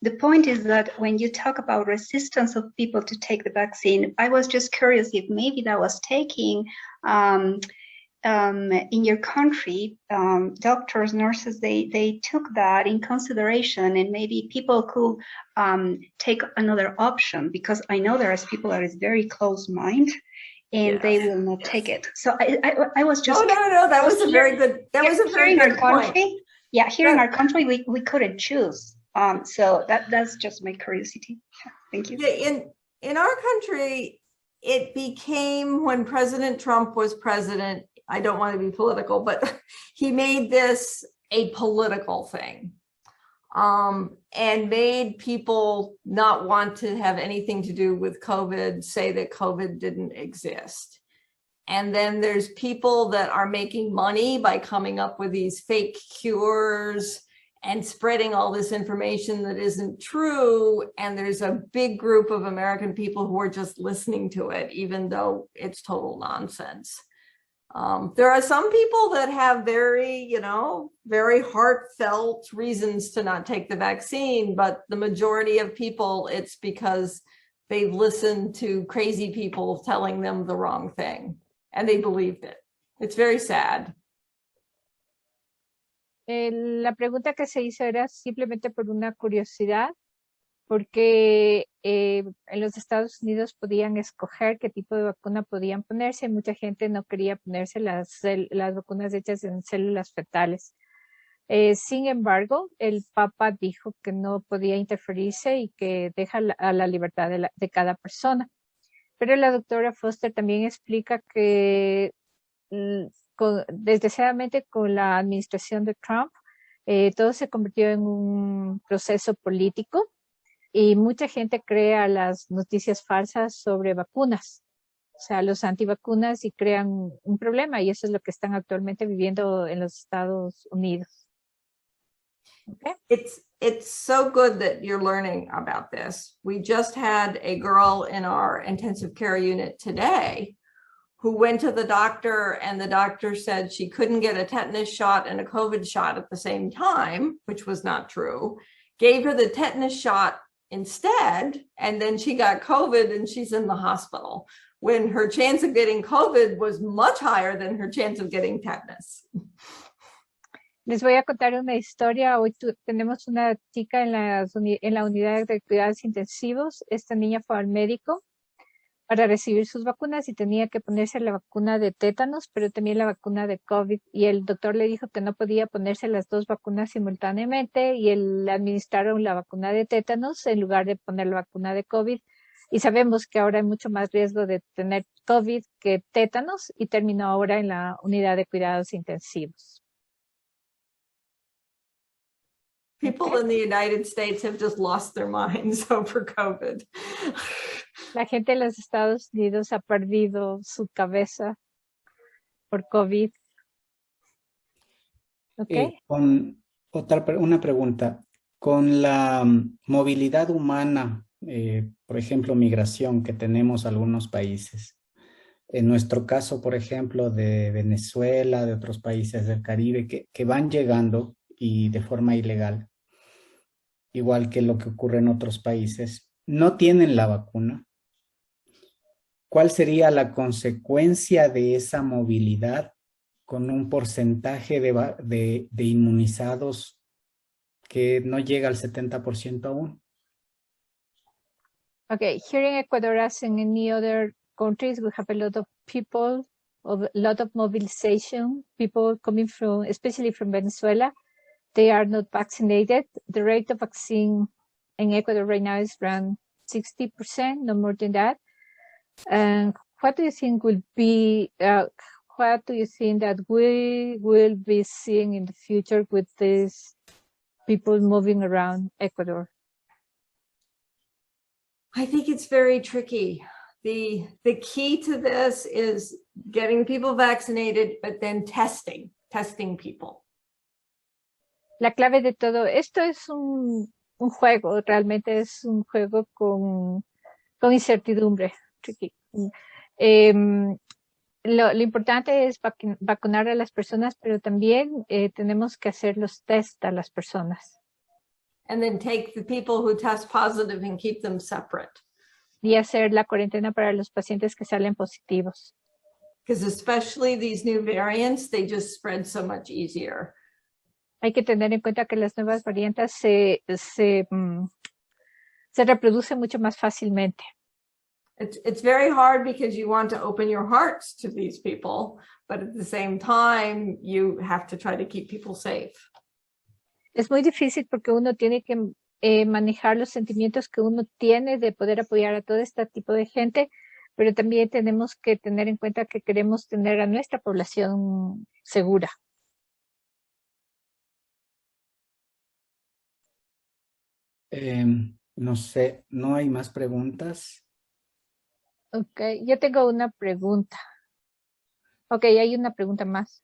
the point is that when you talk about resistance of people to take the vaccine, I was just curious if maybe that was taking in your country, doctors, nurses, they took that in consideration, and maybe people could take another option, because I know there is people that is very close mind, and Yes. they will not take it. So I was just. Oh, no, that was a very good. That was a very good point. Yeah, here in our country, we couldn't choose. So that's just my curiosity. Thank you. Yeah, in our country, it became, when President Trump was president, I don't want to be political, but he made this a political thing, and made people not want to have anything to do with COVID, say that COVID didn't exist. And then there's people that are making money by coming up with these fake cures and spreading all this information that isn't true. And there's a big group of American people who are just listening to it, even though it's total nonsense. There are some people that have very, very heartfelt reasons to not take the vaccine, but the majority of people, it's because they've listened to crazy people telling them the wrong thing, and they believed it. It's very sad. La pregunta que se hizo era simplemente por una curiosidad, porque en los Estados Unidos podían escoger qué tipo de vacuna podían ponerse. Mucha gente no quería ponerse las vacunas hechas en células fetales. Sin embargo, el Papa dijo que no podía interferirse y que deja a la libertad de cada persona. Pero la doctora Foster también explica que desgraciadamente con la administración de Trump, todo se convirtió en un proceso político y mucha gente crea las noticias falsas sobre vacunas, o sea, los antivacunas, y crean un problema, y eso es lo que están actualmente viviendo en los Estados Unidos. Okay. It's so good that you're learning about this. We just had a girl in our intensive care unit today who went to the doctor, and the doctor said she couldn't get a tetanus shot and a COVID shot at the same time, which was not true, gave her the tetanus shot instead, and then she got COVID and she's in the hospital, when her chance of getting COVID was much higher than her chance of getting tetanus. Les voy a contar una historia. Hoy tenemos una chica en la unidad de cuidados intensivos. Esta niña fue al médico para recibir sus vacunas y tenía que ponerse la vacuna de tétanos, pero también la vacuna de COVID. Y el doctor le dijo que no podía ponerse las dos vacunas simultáneamente, y le administraron la vacuna de tétanos en lugar de poner la vacuna de COVID. Y sabemos que ahora hay mucho más riesgo de tener COVID que tétanos, y terminó ahora en la unidad de cuidados intensivos. People in the United States have just lost their minds over COVID. La gente de los Estados Unidos ha perdido su cabeza por COVID. Okay. Una pregunta. Con la movilidad humana, por ejemplo, migración que tenemos algunos países, en nuestro caso, por ejemplo, de Venezuela, de otros países del Caribe, que van llegando y de forma ilegal, igual que lo que ocurre en otros países, no tienen la vacuna. ¿Cuál sería la consecuencia de esa movilidad con un porcentaje de inmunizados que no llega al 70% aún? Okay, here in Ecuador, as in any other countries, we have a lot of people, a lot of mobilization, people coming from, especially from Venezuela. They are not vaccinated. The rate of vaccine in Ecuador right now is around 60%, no more than that. And what do you think will be, what do you think that we will be seeing in the future with these people moving around Ecuador? I think it's very tricky. The key to this is getting people vaccinated, but then testing people. La clave de todo esto es un un juego, realmente es un juego con incertidumbre. Tricky. Lo importante es vacunar a las personas, pero también tenemos que hacer los test a las personas. And then take the people who test positive and keep them separate. Y hacer la cuarentena para los pacientes que salen positivos. Because especially these new variants, they just spread so much easier. Hay que tener en cuenta que las nuevas variantes se reproducen mucho más fácilmente. It's very hard because you want to open your hearts to these people, but at the same time, you have to try to keep people safe. Es muy difícil porque uno tiene que manejar los sentimientos que uno tiene de poder apoyar a todo este tipo de gente, pero también tenemos que tener en cuenta que queremos tener a nuestra población segura. No sé, ¿no hay más preguntas? Ok, yo tengo una pregunta. Ok, hay una pregunta más.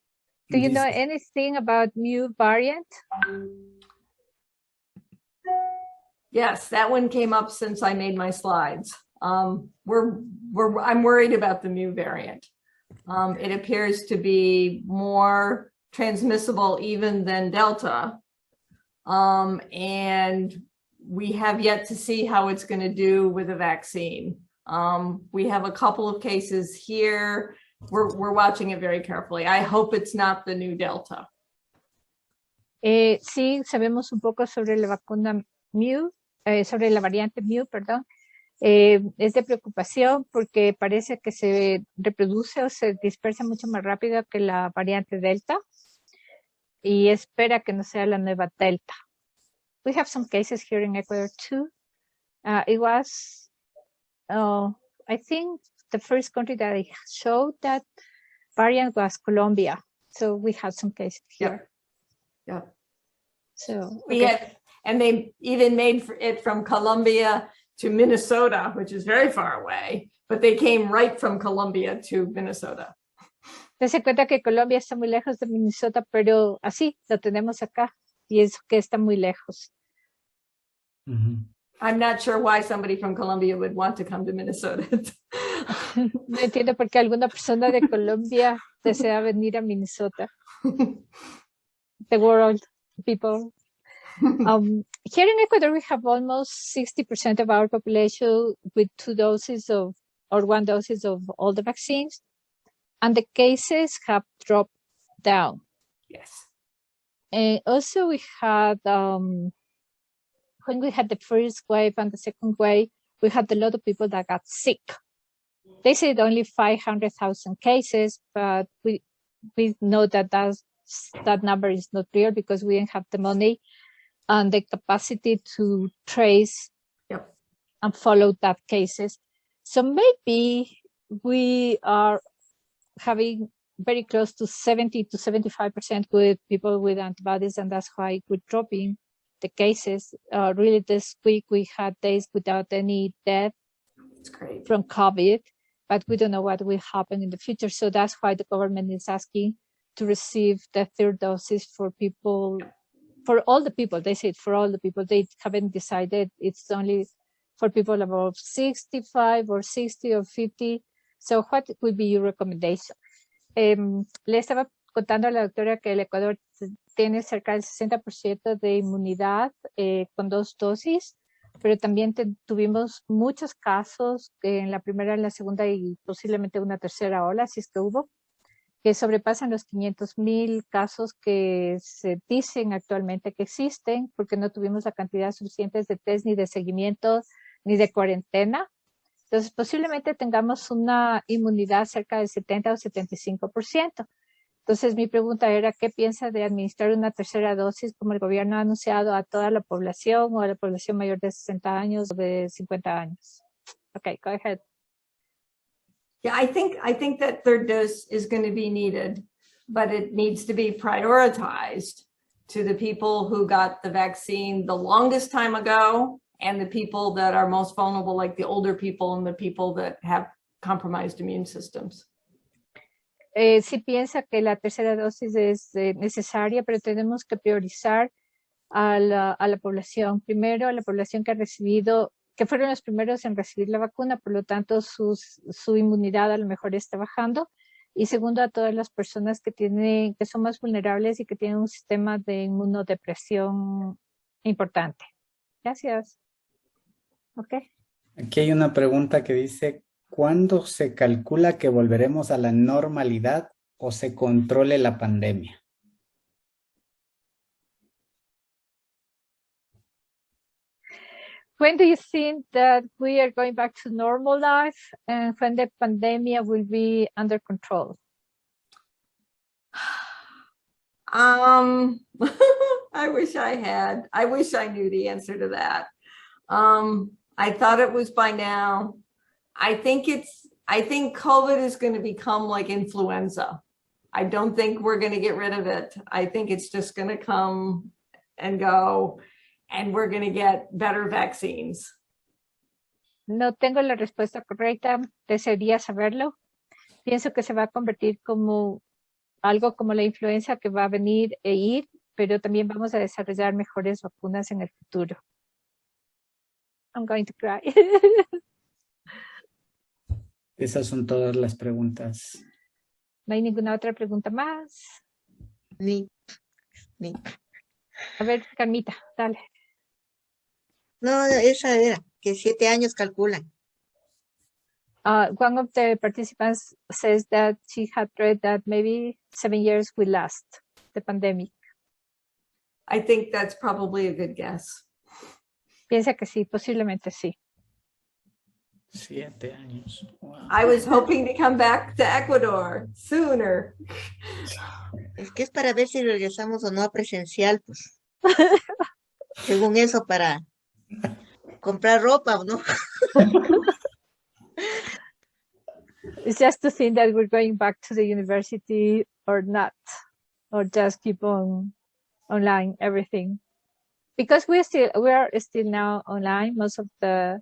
Do you know anything about new variant? Yes, that one came up since I made my slides. I'm worried about the new variant. It appears to be more transmissible even than Delta. And we have yet to see how it's going to do with a vaccine. We have a couple of cases here. We're watching it very carefully. I hope it's not the new Delta. Sí, sabemos un poco sobre la vacuna Mu, sobre la variante Mu, perdón. Es de preocupación porque parece que se reproduce o se dispersa mucho más rápido que la variante Delta y espera que no sea la nueva Delta. We have some cases here in Ecuador too. It was, I think the first country that I showed that variant was Colombia. So we have some cases here. Yeah. So we had, and they even made it from Colombia to Minnesota, which is very far away, but they came right from Colombia to Minnesota. Se cuenta que Colombia está muy lejos de Minnesota, pero así lo tenemos acá y es que está muy lejos. I'm not sure why somebody from Colombia would want to come to Minnesota. No entiendo por qué alguna persona de Colombia desea venir a Minnesota. The world, people. Here in Ecuador, we have almost 60% of our population with 2 doses of, or 1 dose of all the vaccines, and the cases have dropped down. Yes. And also we had, when we had the first wave and the second wave, we had a lot of people that got sick. They said only 500,000 cases, but we know that that number is not real because we didn't have the money and the capacity to trace and follow that cases. So maybe we are having very close to 70 to 75% with people with antibodies, and that's why we're dropping the cases. Really this week we had days without any death from COVID, but we don't know what will happen in the future. So that's why the government is asking to receive the 3rd doses for people, for all the people. They said for all the people. They haven't decided. It's only for people above 65 or 60 or 50. So what would be your recommendation? Le estaba contando a la doctora que el Ecuador tiene cerca del 60% de inmunidad con 2 dosis, pero también tuvimos muchos casos en la primera, en la segunda y posiblemente una tercera ola, si es que hubo, que sobrepasan los 500,000 casos que se dicen actualmente que existen, porque no tuvimos la cantidad suficiente de test, ni de seguimiento, ni de cuarentena. Entonces, posiblemente tengamos una inmunidad cerca del 70 o 75%. Entonces, mi pregunta era, ¿qué piensa de administrar una tercera dosis como el gobierno ha anunciado a toda la población o a la población mayor de 60 años o de 50 años? Okay, go ahead. Yeah, I think that 3rd dose is going to be needed, but it needs to be prioritized to the people who got the vaccine the longest time ago and the people that are most vulnerable, like the older people and the people that have compromised immune systems. Sí piensa que la tercera dosis es necesaria, pero tenemos que priorizar a la población. Primero, a la población que ha recibido, que fueron los primeros en recibir la vacuna, por lo tanto su inmunidad a lo mejor está bajando. Y segundo, a todas las personas que son más vulnerables y que tienen un sistema de inmunodepresión importante. Gracias. Ok. Aquí hay una pregunta que dice, ¿cuándo se calcula que volveremos a la normalidad o se controle la pandemia? When do you think that we are going back to normal life and when the pandemic will be under control? I wish I knew the answer to that. I thought it was by now. I think COVID is going to become like influenza. I don't think we're going to get rid of it. I think it's just going to come and go, and we're going to get better vaccines. No tengo la respuesta correcta, desearía saberlo. Pienso que se va a convertir como algo como la influenza que va a venir e ir, pero también vamos a desarrollar mejores vacunas en el futuro. I'm going to cry. Esas son todas las preguntas. ¿No hay ninguna otra pregunta más? Ni. A ver, Carmita, dale. No, esa era, que 7 años calculan. One of the participants says that she had read that maybe 7 years will last the pandemic. I think that's probably a good guess. Piensa que sí, posiblemente sí. 7 años. Wow. I was hoping to come back to Ecuador sooner. Es que es para ver si regresamos o no a presencial, pues. Según eso, para comprar ropa, ¿no? It's just to think that we're going back to the university or not, or just keep on online everything. Because we are still now online. Most of the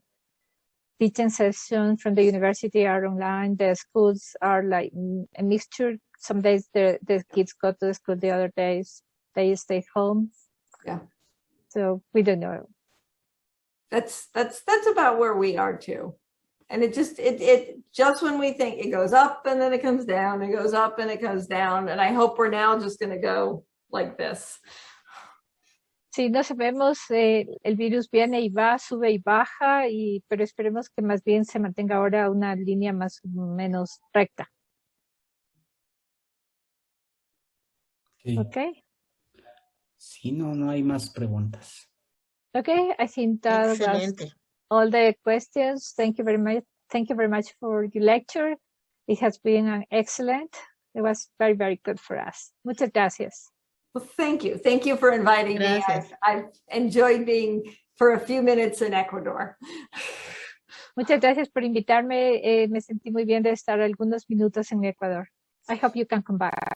teaching sessions from the university are online. The schools are like a mixture. Some days the kids go to the school, the other days they stay home. Yeah. So we don't know. That's about where we are too. And it just when we think it goes up and then it comes down, it goes up and it goes down. And I hope we're now just going to go like this. Sí, no sabemos, el virus viene y va, sube y baja, pero esperemos que más bien se mantenga ahora una línea más o menos recta. Okay. Sí, no hay más preguntas. Okay, I think that Excelente. was all the questions. Thank you very much. Thank you very much for your lecture. It has been excellent. It was very, very good for us. Muchas gracias. Well, thank you. Thank you for inviting me. I've enjoyed being for a few minutes in Ecuador. Muchas gracias por invitarme. Me sentí muy bien de estar algunos minutos en Ecuador. I hope you can come back.